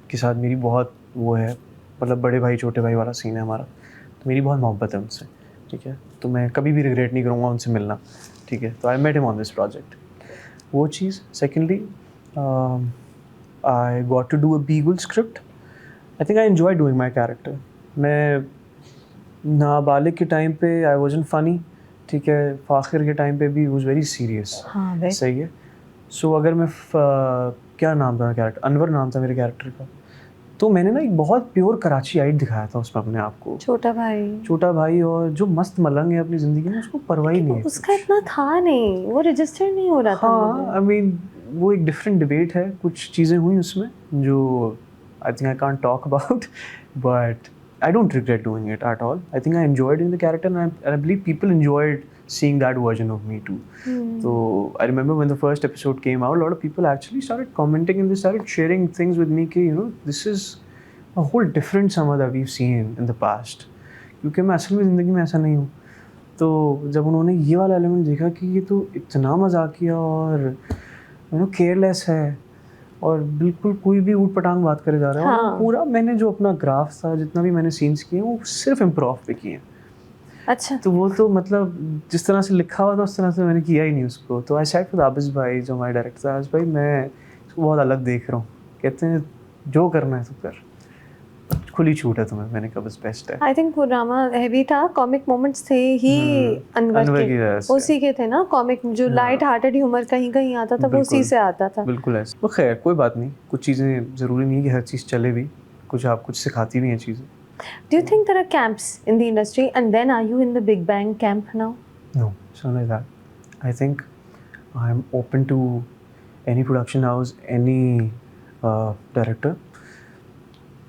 के साथ मेरी बहुत वो है, मतलब बड़े भाई छोटे भाई वाला सीन है हमारा, तो मेरी बहुत मोहब्बत है उनसे, ठीक है, तो मैं कभी भी रिग्रेट नहीं करूँगा उनसे मिलना, ठीक है, तो I met him on this project, वो चीज़। Secondly I got to do a beagle script, I think I enjoy doing my character. मैं नाबालिग के टाइम पे आई वॉजंट फनी, ठीक है, फाखिर के टाइम पे भी वॉज वेरी सीरियस। हाँ, very. सही है। सो अगर मैं क्या नाम था कैरेक्टर, अनवर नाम था मेरे कैरेक्टर का, तो मैंने ना एक बहुत प्योर कराची आइट दिखाया था उसमें अपने आप को, छोटा भाई और जो मस्त मलंग है अपनी ज़िंदगी में, उसको परवाह ही नहीं है, उसका इतना था नहीं, वो रजिस्टर नहीं हो रहा था। हाँ, आई मीन वो एक डिफरेंट डिबेट है, कुछ चीज़ें हुई उसमें जो आई think I can't talk about, but I don't regret doing it at all. I think I enjoyed doing the character, and I believe people enjoyed seeing that version of me too. So I remember when the first episode came out, a lot of people actually started commenting and they started sharing things with me कि you know this is a whole different Samar that we've seen in the past. क्योंकि मैं असल में ज़िंदगी में ऐसा नहीं हूँ। तो जब उन्होंने ये वाला एलिमेंट देखा कि ये तो इतना मजाकिया और you know केयरलेस है और बिल्कुल कोई भी ऊट पटांग बात करे जा रहा है, हाँ। और पूरा मैंने जो अपना ग्राफ था, जितना भी मैंने सीन्स किए वो सिर्फ इम्प्रोव पे किए। अच्छा, तो वो तो मतलब जिस तरह से लिखा हुआ था उस तरह से मैंने किया ही नहीं उसको। तो आई सेड विद आबिस भाई जो हमारे डायरेक्टर, आबिस भाई मैं इसको बहुत अलग देख रहा हूँ, कहते हैं जो करना है तो कर, खुली छूट है तुम्हें। मैंने कहा बस बेस्ट है। आई थिंक वो ड्रामा हैवी था, कॉमिक मोमेंट्स थे ही अनवर की वजह के, से। उसी के थे ना कॉमिक, जो लाइट हार्टेड ह्यूमर कहीं कहीं आता था, वो उसी से आता था। बिल्कुल ऐसे। तो खैर कोई बात नहीं, कुछ चीज़ें ज़रूरी नहीं है कि हर चीज़ चले भी, कुछ आप कुछ सिखाती भी हैं चीज़ें। Do you think there are camps in the industry, and then are you in the Big Bang camp now? No, it's not like that. I think I'm open to any production house, any director.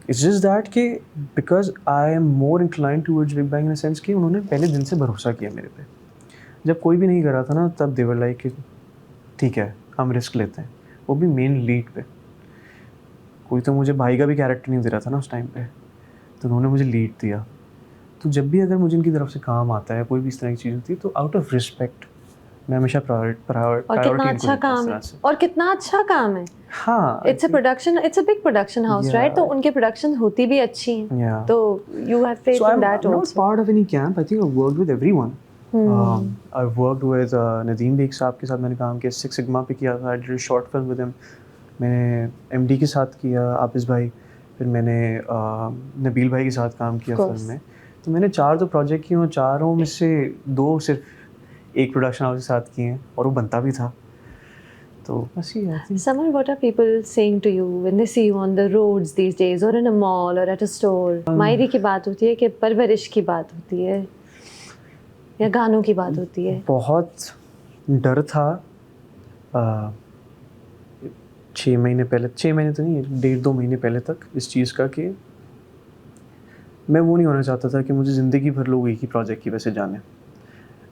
It's just that कि because I am more inclined towards Big Bang in a sense कि उन्होंने पहले दिन से भरोसा किया मेरे पे। जब कोई भी नहीं कर रहा था ना, तब they were like कि ठीक है हम रिस्क लेते हैं, वो भी मेन लीड पे। कोई तो मुझे भाई का भी कैरेक्टर नहीं दे रहा था ना उस टाइम पे, तो उन्होंने मुझे लीड दिया। तो जब भी अगर मुझे इनकी तरफ से काम आता है, कोई भी इस तरह की चीज़ होती है, तो आउट ऑफ रिस्पेक्ट मैं हमेशा प्रायोरिटी। और कितना अच्छा काम है, और कितना अच्छा काम है। हाँ, it's a production, it's a big production house, right? तो उनके प्रोडक्शन होती भी अच्छी हैं। Yeah. तो you have faith So in that I'm not also. part of any camp. I think I've worked with everyone. I've worked with Nadeem Baig साहब के साथ मैंने काम किया, सिक्स सिग्मा पे किया था, I did a short film with him. मैंने MD के साथ किया, आबिस भाई, फिर मैंने नबील भाई के साथ काम किया फिल्म में। तो मैंने 4 तो प्रोजेक्ट किए, और चारों में से 2 सिर्फ एक प्रोडक्शन हाउस के साथ किए हैं, और वो बनता भी था। तो बस ही I think Samar, what are people saying to you when they see you on the roads these days, or in a mall or at a store? मायरी की बात होती है कि परवरिश की बात होती है, या गानों की बात होती है? बहुत डर था 6 महीने पहले, 6 महीने तो नहीं, 1.5-2 महीने पहले तक इस चीज़ का कि मैं वो नहीं होना चाहता था कि मुझे ज़िंदगी भर लोग एक ही प्रोजेक्ट की वजह से जाने।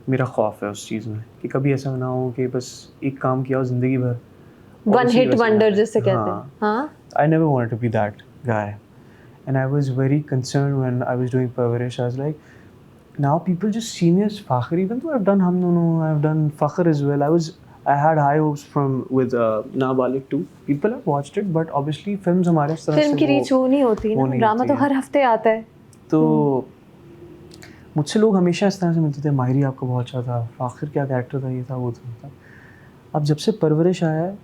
मेरा खौफ है उस चीज़ में कि कभी ऐसा ना हो कि बस एक काम किया हो ज़िंदगी भर, One hit wonder जिसे कहते हैं। हाँ, I never wanted to be that guy, and I was very concerned when I was doing Parvarish. I was like, now people just see me as Fakhar, even though I've done Hum Dono, I've done Fakhar as well. I had high hopes with Nabalig too. People have watched it, but obviously films हमारे इस तरह film से की reach वो नहीं होती वो ना, नहीं ड्रामा होती तो है। हर हफ्ते आता है। तो मुझसे लोग हमेशा इस तरह से मिलते थे, माहिरी आपका बहुत अच्छा था, फ़ाखिर क्या कैरेक्टर था, ये था वो था। अब जब से परवरिश आया है,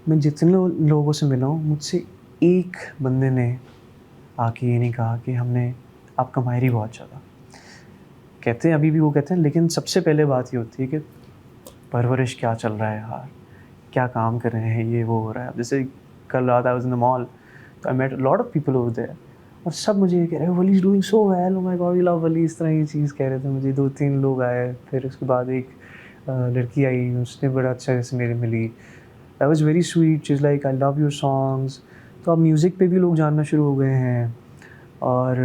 मैं जितने लोगों से मिला हूँ, मुझसे एक बंदे ने आके ये नहीं कहा कि हमने आपका माहिरी बहुत अच्छा था। कहते हैं, अभी भी वो कहते हैं, लेकिन सबसे पहले बात ये होती है कि परवरिश क्या चल रहा है यार, क्या काम कर रहे हैं, ये वो हो रहा है। जैसे कल रात I was in the mall, तो I met lot of people over there, और सब मुझे ये कह रहे हैं Wali is doing so well, oh my God we love Wali, इस तरह की चीज़ कह रहे थे मुझे। 2-3 लोग आए, फिर उसके बाद एक लड़की आई, उसने बड़ा अच्छा जैसे मेरे मिली, that was very sweet, she is like I love your songs. तो अब म्यूज़िक पे भी लोग जानना शुरू हो गए हैं। और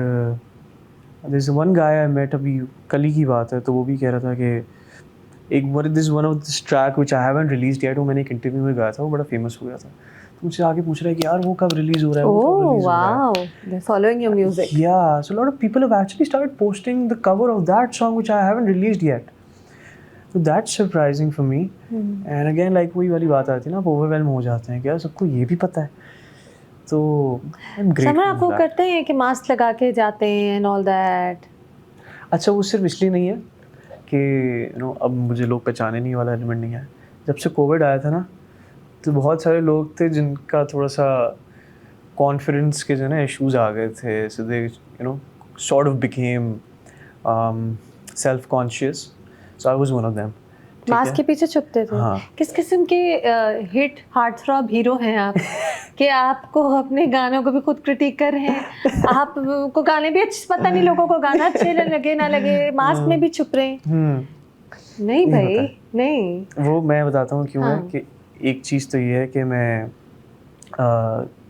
there is one guy I met, अभी कल ही की बात है, तो वो भी कह रहा था कि एक one of this track which I haven't released yet, वो मैंने एक इंटरव्यू में गाया था, वो बड़ा फेमस हो गया था। तो मुझसे आके पूछ रहा है कि यार वो कब रिलीज हो रहा है, वो कब Oh रिलीज हो रहा है। wow, they're following your music. Yeah, so a lot of people have actually started posting the cover of that song which I haven't released yet. So that's surprising for me. And again, like वही वाली बात आती है ना, आप overwhelm हो जाते हैं कि यार सबको ये भी पता है। तो I'm grateful समर आप for वो that. करते हैं कि मास्क लगा के जाते हैं एंड ऑल दैट? अच्छा, वो सिर्फ इसलिए नहीं है कि अब मुझे लोग पहचाने नहीं वाला एलिमेंट नहीं है। जब से कोविड आया था ना, तो बहुत सारे लोग थे जिनका थोड़ा सा कॉन्फिडेंस के जो ना इश्यूज आ गए थे, so they sort of became self conscious, so I was one of them. Mask के पीछे छुपते थे? हाँ। किस किस्म के हिट हार्ट थ्रॉब हीरो हैं आप कि आपको अपने गानों को भी खुद क्रिटिक कर रहे हैं, आपको गाने भी अच्छे, पता नहीं लोगों को गाना अच्छे लगे ना लगे, मास्क में भी छुप रहे हैं? नहीं भाई, नहीं। वो मैं बताता हूँ क्यों हाँ। है कि एक चीज़ तो ये है कि मैं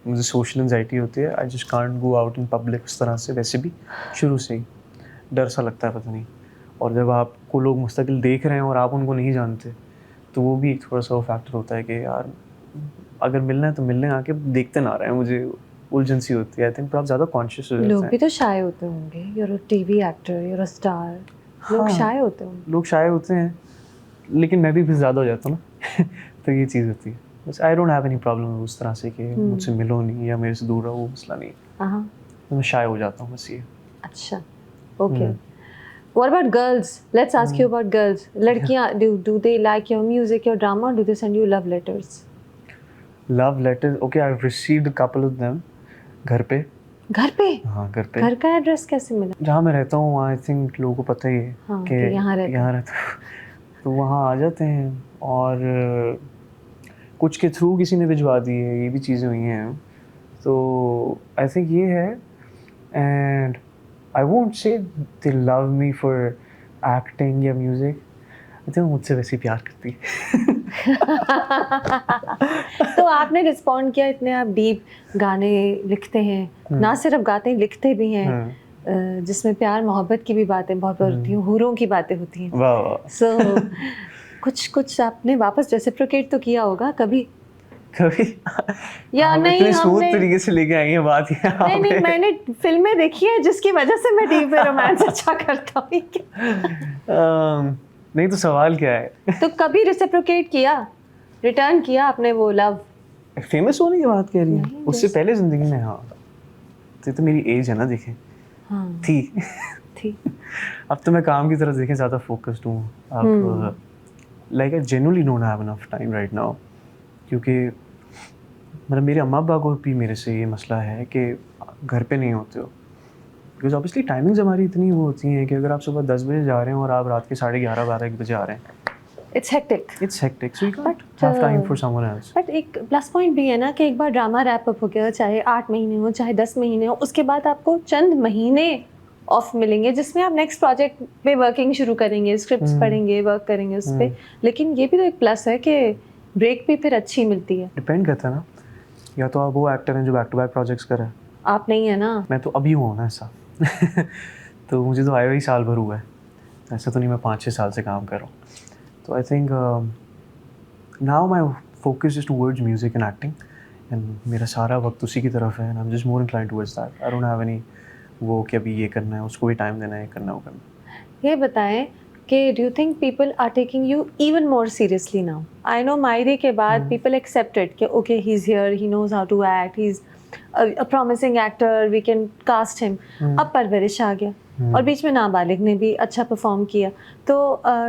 मुझे सोशल एंजाइटी होती है, I just can't go out in public उस तरह से, वैसे भी शुरू से ही डर सा लगता है, पता नहीं। और जब आपको लोग मुस्तकिल देख रहे हैं और आप उनको नहीं जानते, तो वो भी एक थोड़ा सा फैक्टर होता है कि यार अगर मिलना है तो मिलने आके देखते ना रहे हैं, मुझे उलझन सी होती है। आई थिंक आप ज़्यादा कॉन्शियस हो जाते हैं। लोग भी तो शाय होते होंगे, you're a TV actor, you're a star, लोग हाँ। शाय होते होंगे। लोग शाय होते हैं, लेकिन मैं भी फिर ज़्यादा हो जाता हूँ ना तो ये चीज़ होती है। बस I don't have any problem उस तरह से कि मुझसे मिलो नहीं या मेरे से दूर रहो, वो मसला नहीं। हाँ, तो मैं शाय हो जाता हूँ, बस ये। अच्छा, okay. What about girls? Let's ask you about girls. लड़कियाँ, do they like your music, your drama, or do they send you love letters? Love letter, okay, I have received a couple of them घर पे। घर पे? हाँ, घर पे। घर का एड्रेस कैसे मिला? जहाँ मैं रहता हूँ वहाँ आई थिंक लोगों को पता ही है हाँ, कि कि यहाँ रहते हैं। रहता हूँ, तो वहाँ आ जाते हैं। और कुछ के थ्रू किसी ने भिजवा दी है, ये भी चीज़ें हुई हैं। तो आई थिंक ये है, and I won't say they love me for acting या म्यूज़िक, आई थिंक मुझसे वैसे ही प्यार करती है। तो आपने रिस्पॉन्ड किया, इतने आप डीप गाने लिखते हैं, ना सिर्फ गाते हैं, लिखते भी हैं, जिसमें प्यार मोहब्बत की भी बातें बहुत होती हैं, हूरों की बातें होती हैं। वाह वाह। सो कुछ आपने वापस रेसिप्रोकेट तो किया होगा कभी? कभी या हम नहीं, इतने स्मूथ हमने तरीके से लेके आई हैं बात यहाँ नहीं, पे। मैंने फिल्में देखी है जिसकी वजह से मैं डीप में रोमांस अच्छा करता हूँ। नहीं तो सवाल क्या है? तो कभी रेसिप्रोकेट किया, रिटर्न किया आपने वो लव? फेमस होने की बात कह रही नहीं, है, उससे पहले जिंदगी में। हाँ, तो मेरी एज है ना, देखें। हाँ, थी। अब तो मैं काम की तरफ देखें ज़्यादा फोकस्ड हूँ। अब like I genuinely don't have enough time right now, क्योंकि मतलब मेरे अम्मा अब्बा को भी मेरे से ये मसला है कि घर पे नहीं होते हो, बिकॉज ऑब्वियसली टाइमिंग्स हमारी इतनी वो होती हैं कि अगर आप सुबह 10 बजे जा रहे हैं और आप रात के 11:30-12 बजे आ रहे हैं, it's hectic. It's hectic, so you can't have time for someone else. But एक प्लस पॉइंट भी है ना कि एक बार ड्रामा रैप अप हो गया, चाहे 8 महीने हो चाहे 10 महीने हो, उसके बाद आपको चंद महीने ऑफ मिलेंगे जिसमें आप नेक्स्ट प्रोजेक्ट पे वर्किंग शुरू करेंगे, स्क्रिप्ट्स पढ़ेंगे, वर्क करेंगे उस पर। लेकिन ये भी तो एक प्लस है कि ब्रेक भी फिर अच्छी मिलती है। डिपेंड करता है ना, या तो आप वो एक्टर हैं जो बैक टू बैक प्रोजेक्ट्स कर रहे हैं, आप नहीं है ना। मैं तो अभी हूँ ना ऐसा तो मुझे तो आए हुए ही साल भर हुआ है, ऐसा तो नहीं मैं 5-6 साल से काम कर रहा हूँ। तो I think now my focus is towards music and acting, and मेरा सारा वक्त उसी की तरफ है, and I am just more inclined towards that. I don't have any वो कि अभी ये करना है, उसको भी टाइम देना है, ये करना है, वो करना है। ये बताएं कि do you think people are taking you even more seriously now? I know मायरे के बाद पीपल एक्सेप्टेड कि okay he is here, he knows how to act, he is a promising actor, we can cast him. अब परवरिश आ गया और बीच में नाबालिग ने भी अच्छा परफॉर्म किया. तो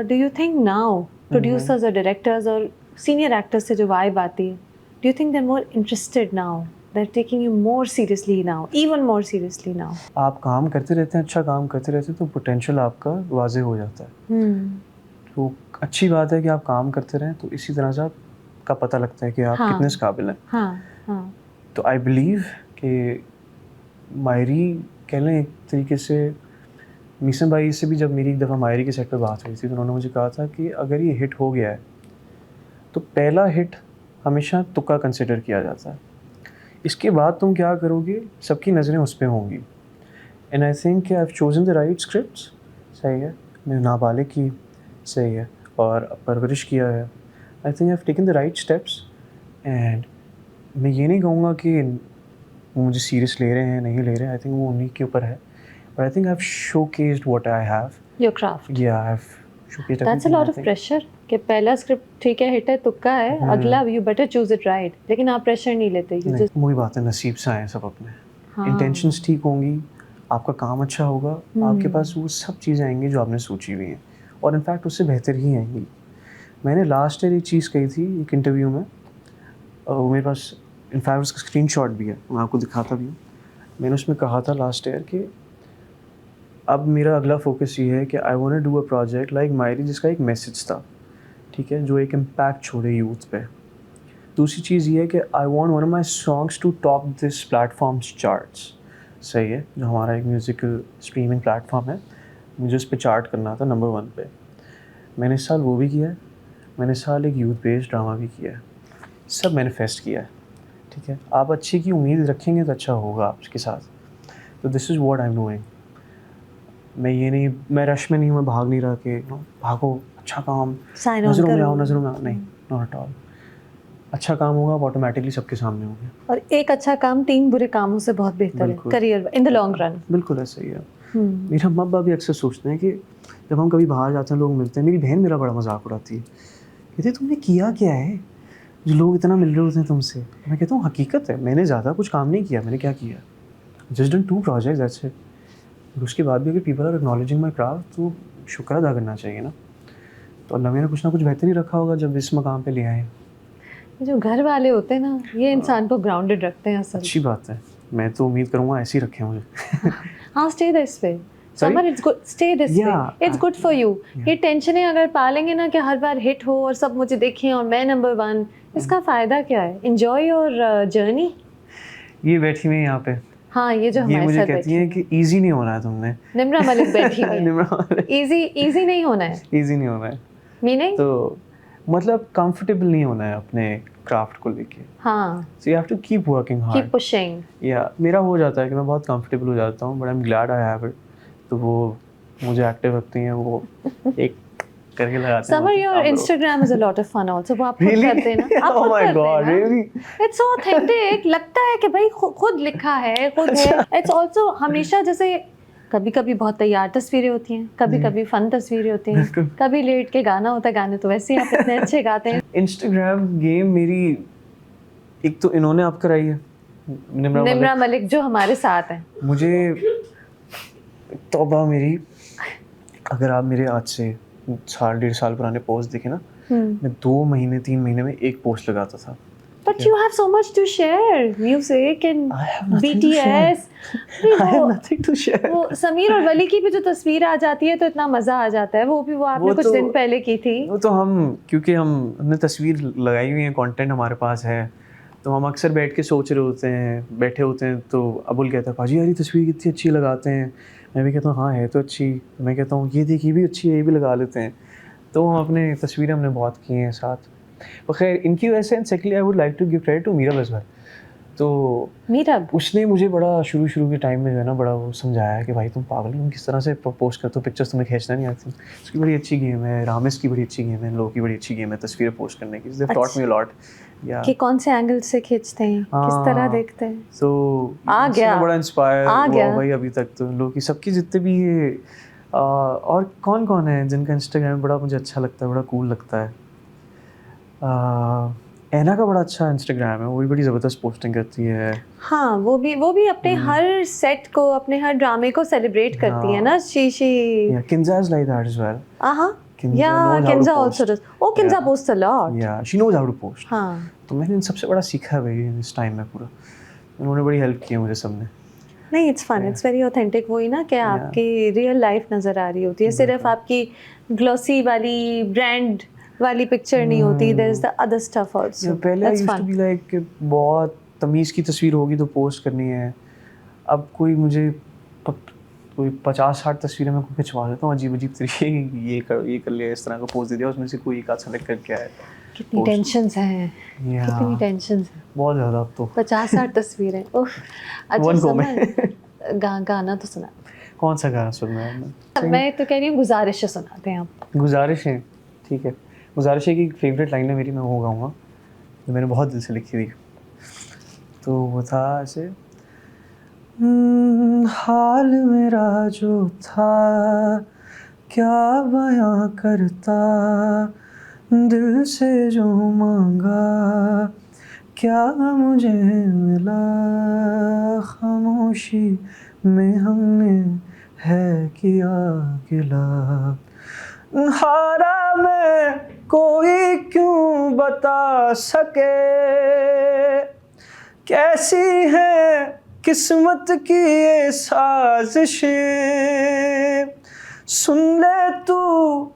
do you think now producers और directors और senior actors से जो vibe आती है, do you think they're more interested now? They're taking you more seriously now, even more seriously now. आप काम करते रहते हैं, अच्छा काम करते रहते हैं तो पोटेंशियल आपका वाजे हो जाता है. तो अच्छी बात है कि आप काम करते रहें, तो इसी तरह से आपका पता लगता है कि आप हाँ. कितने इस काबिल हैं. हाँ. तो आई बिलीव कि मायरी कह लें एक तरीके से, मीसम भाई से भी जब मेरी एक दफ़ा मायरी के सेट पर बात हुई थी तो उन्होंने मुझे कहा था कि अगर ये हिट हो गया है तो पहला हिट हमेशा तुक्का कंसिडर किया जाता है. इसके बाद तुम क्या करोगे, सबकी नज़रें उस पर होंगी. And I think I have chosen the right scripts. सही है, मैंने नाबालिग की, सही है, और परवरिश किया है. I think I have taken the right steps. And मैं ये नहीं कहूँगा कि वो मुझे सीरियस ले रहे हैं, नहीं ले रहे हैं. आई थिंक वो उन्हीं के ऊपर है. But I think I have showcased what I have. Your craft. या I have showcased. That's a lot of pressure कि पहला स्क्रिप्ट ठीक है, हिट है, तुक्का है, अगला you better choose it right. लेकिन आप प्रेशर नहीं लेते. You just वही बात है, नसीब से आए सब अपने. हाँ. इंटेंशंस ठीक होंगी, आपका काम अच्छा होगा, आपके पास वो सब चीज़ें आएंगी जो आपने सोची हुई हैं, और इनफैक्ट उससे बेहतर ही आएंगी. मैंने लास्ट ईयर एक चीज़ कही थी एक इंटरव्यू में, वो मेरे पास इनफैक्ट उसका स्क्रीनशॉट भी है, मैं आपको दिखाता भी हूँ. मैंने उसमें कहा था लास्ट ईयर कि अब मेरा अगला फोकस ये है कि I want to do a project like Mayri जिसका एक मैसेज था, ठीक है, जो एक इम्पैक्ट छोड़े यूथ पे. दूसरी चीज़ ये है कि I want one of my songs to top this platforms charts. सही है, जो हमारा एक म्यूज़िकल स्ट्रीमिंग प्लेटफॉर्म है, मुझे उस पर चार्ट करना था नंबर 1 पे. मैंने इस साल वो भी किया है. मैंने इस साल एक यूथ बेस्ड ड्रामा भी किया है. सब मैनिफेस्ट किया है. ठीक है, आप अच्छे की उम्मीद रखेंगे तो अच्छा होगा आपके साथ. तो this is what I am doing. मैं रश में नहीं हूँ, मैं भाग नहीं रहा कि भागो, अच्छा काम, नज़रों में आओ, नज़रों में आओ. नहीं, नॉट एट ऑल. अच्छा काम होगा आप ऑटोमेटिकली सबके सामने होंगे. और एक अच्छा काम 3 बुरे कामों से बहुत बेहतर है career in the long run. बिल्कुल ऐसा ही है. मेरे अम्मा अब्बा भी अक्सर सोचते हैं कि जब हम कभी बाहर जाते हैं, लोग मिलते हैं, मेरी बहन मेरा बड़ा मजाक उड़ाती है, कहती तुमने किया क्या है जो लोग इतना मिल रहे होते हैं तुमसे. मैं कहता हूँ हकीकत है, मैंने ज़्यादा कुछ काम नहीं किया. मैंने क्या किया, just done 2 projects, that's it. उसके बाद भी अगर people are acknowledging my craft तो शुक्र अदा करना चाहिए ना. तो अल्लाह ने कुछ ना कुछ बेहतर ही रखा होगा जब इस मकाम पे ले आए. जो घर वाले होते हैं ना, ये इंसान को ग्राउंडेड रखते हैं. असल अच्छी बात है, मैं तो उम्मीद करूँगा ऐसे ही रखें मुझे. हाँ, stay this way. Summer, it's good, stay this way, it's good for you. ये टेंशनें अगर पालेंगे ना कि हर बार हिट हो और सब मुझे देखें और मैं नंबर 1, इसका फ़ायदा क्या है? Enjoy your journey. ये बैठी हुई है यहाँ पे. हाँ, ये जो ये हमारे मुझे साथ कहती हैं कि इजी नहीं होना है तुमने. निम्रा मलिक बैठी हुई है. निम्रा मलिक. इजी नहीं होना है. इजी नहीं होना है. मीनिंग तो मतलब कंफर्टेबल नहीं होना है अपने क्राफ्ट को लेके. हाँ. So you have to keep working hard, keep pushing. या मेरा हो जाता है कि मैं बहुत कंफर्टेबल हो जाता हूँ, but I am glad I have it. तो वो मुझे एक्टिव रखती हैं, वो एक करके लगाते हैं. Samar, your Instagram is a lot of fun also. वो आप खुद करते हैं ना? आप Oh खुद my करते God, हैं ना? really? It's so authentic. लगता है कि भाई खुद लिखा है, खुद है. इट्स आल्सो हमेशा जैसे कभी कभी बहुत तैयार तस्वीरें होती हैं, कभी कभी फन तस्वीरें होती हैं, कभी लेट के गाना होता है. गाने तो वैसे ही आप इतने अच्छे गाते हैं. इंस्टाग्राम गेम मेरी एक तो इन्होंने आप कराई है, निम्रा मलिक जो हमारे साथ हैं. मुझे तौबा मेरी, अगर आप मेरे आज से 1.5 साल पुराने पोस्ट देखें ना, मैं 2 महीने 3 महीने में एक पोस्ट लगाता था. But you have so much to share, music and I have nothing to BTS. I have nothing to share. वो समीर और वली की भी जो तस्वीर आ जाती है तो इतना मजा आ जाता है. वो आपने वो कुछ तो- दिन पहले की थी. वो तो क्योंकि हमने तस्वीर लगाई हुई है, कंटेंट हमारे पास है, तो हम अक्सर बैठ के सोच रहे होते हैं, बैठे होते हैं, तो अबुल कहता है पाजी यार ये तस्वीर कितनी अच्छी लगाते हैं. मैं भी कहता हूँ हाँ है तो अच्छी. मैं कहता हूँ ये देखिए भी अच्छी है, ये भी लगा लेते हैं. तो हम अपने तस्वीरें हमने बहुत की हैं साथ. पर खैर इनकी वजह से secondly I would like to give credit to Meera बजवर. तो मीरा उसने मुझे बड़ा शुरू के टाइम में जो है ना बड़ा वो समझाया कि भाई तुम पागल हो, किस तरह से पोस्ट करते हो, पिक्चर्स तुम्हें खींचना नहीं आती. उसकी बड़ी अच्छी गेम है, रामेश की बड़ी अच्छी गेम है, लोगों की बड़ी अच्छी गेम है तस्वीरें पोस्ट करने की. They taught me a lot. या कि कौन से एंगल से खींचते हैं, किस तरह हाँ. देखते हैं. तो आ गया. बड़ा इंस्पायर आ हुआ गया. भाई अभी तक तो लोग की सबकी जितने भी ये और कौन है जिनका इंस्टाग्राम बड़ा मुझे अच्छा लगता है, बड़ा कूल लगता है. ऐना का बड़ा अच्छा इंस्टाग्राम है, वो भी बड़ी ज़बरदस्त पोस्टिंग करती है। हाँ, वो भी अपने हर सेट को, अपने हर ड्रामे को सेलिब्रेट करती है ना। She Yeah, Kinza is like that as well. Kinza yeah, knows how to Kinza post. also does. Oh, Kinza Yeah. posts a lot. Yeah, she knows how to post. हाँ, तो मैंने इन सबसे बड़ा सीखा है भाई इस टाइम में पूरा। उन्होंने बड़ी हेल्प की है मुझे सबने। नहीं, it's fun, it's very authentic. वही ना कि आपकी रियल लाइफ नजर आ रही होती है, सिर्फ आपकी ग्लॉसी वाली ब्रांड वाली पिक्चर नहीं होती, there is the other stuff also. पहले I used to be like बहुत तमीज़ की तस्वीर होगी तो पोस्ट करनी है। अब कोई मुझे कोई 50-60 तस्वीरें मैं खिंचवा देता हूँ अजीब अजीब तरीके की, ये कर लिया, इस तरह का पोस्ट दे दिया, उसमें से कोई एक आध सेलेक्ट करके आया। कितनी टेंशन्स हैं, कितनी टेंशन्स हैं, बहुत ज़्यादा अब तो। 50-60 तस्वीरें। ओह, अच्छा समय गाना तो सुना। कौन सा गाना सुनना है आपने? मैं तो कह रही हूँ गुजारिश सुनाते हैं आप। गुजारिश है, ठीक है। गुजारिश है की फेवरेट लाइन है मेरी, मैं वो गाऊंगा जो मैंने बहुत दिल से लिखी थी। तो वो था ऐसे, हाल मेरा जो था क्या बयां करता, दिल से जो मांगा क्या मुझे मिला, खामोशी में हमने है किया गिला, हारा मैं कोई क्यों बता सके, कैसी है किस्मत की ये साजिशें, सुन ले तू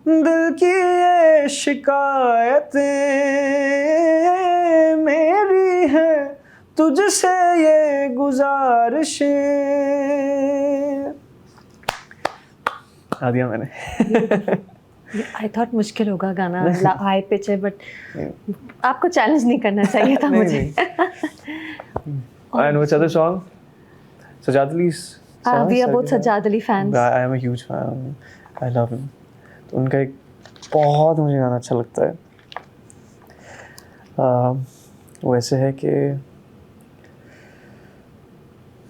दिल की ये शिकायतें, मेरी है तुझसे ये गुजारिशें। आ दिया मैंने। आई थॉट मुश्किल होगा गाना, हाई पिच है, बट आपको चैलेंज नहीं करना चाहिए था मुझे। And which other song? Sajad Ali's song? We are both Sajad Ali fans. I am a huge fan. I love him. तो उनका एक बहुत मुझे गाना अच्छा लगता है। वो ऐसे है कि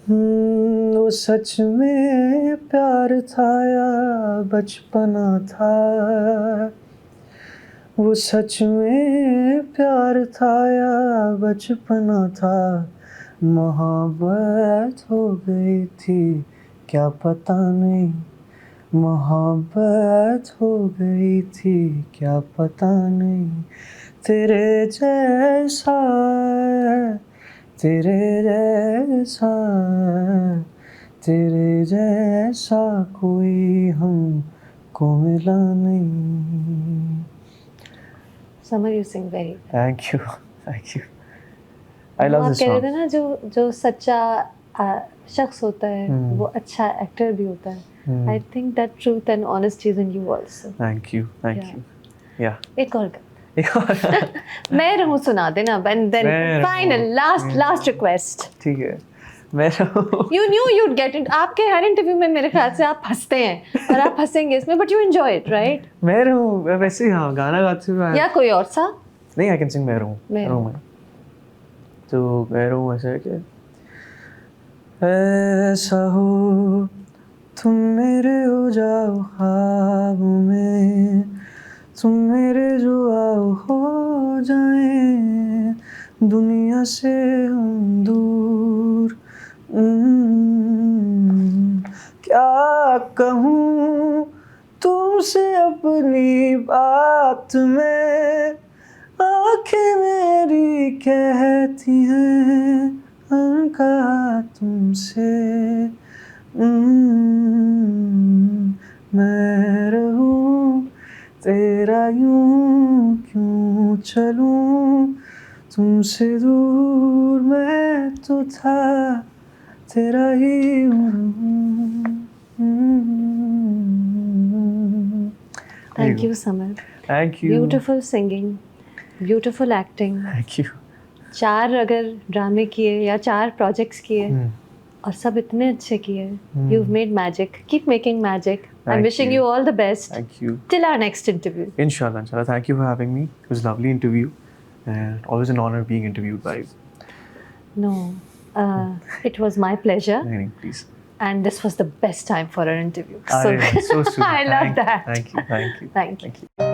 वो सच में प्यार था या बचपना था, वो सच में प्यार था या बचपना था, मोहब्बत हो गई थी क्या पता नहीं, मोहब्बत हो गई थी क्या पता नहीं, तेरे जैसा तेरे जैसा तेरे जैसा कोई हमको मिला नहीं। Summer, you sing very well. Thank you, thank you. I love this आप कह song. रहे थे ना जो सच्चा शख्स होता है वो अच्छा एक्टर भी होता है। I think that truth and honesty is in you also. Thank you, thank you. Yeah. एक और मैं रहूं सुना देना, and then final last request. ठीक है, मैं रहूं। You knew you'd get it. आपके हर इंटरव्यू में मेरे ख्याल से आप हंसते हैं और आप हंसेंगे इसमें, but you enjoy it, right? मैं रहूं वैसे, हाँ गाना गाते हुए। या कोई और सा? नहीं, I can sing मैं रहूं। मैं तो मैं रहूं ऐसे कि ऐसा हो तुम मेरे हो जाओ ख्वाबों में, तुम मेरे जो आओ हो जाए दुनिया से हम दूर, क्या कहूँ तुमसे अपनी बात में, आँखें मेरी कहती हैं कहा तुमसे, मैं रहूं तेरा यूं क्यों चलूं, तुमसे दूर मैं तो था तेरा ही हूँ। Thank you, Samar. Thank you. Beautiful singing, beautiful acting. Thank you. 4 अगर ड्रामे किए या 4 प्रोजेक्ट्स किए और सब इतने अच्छे किए, you've made magic. Keep making magic. I'm wishing you all the best. Thank you. Till our next interview. Inshallah, inshallah. Thank you for having me. It was a lovely interview and always an honor being interviewed by you. No, it was my pleasure. No, please. And this was the best time for an interview. So sweet. I love that. Thank you. Thank you. Thank you. Thank you.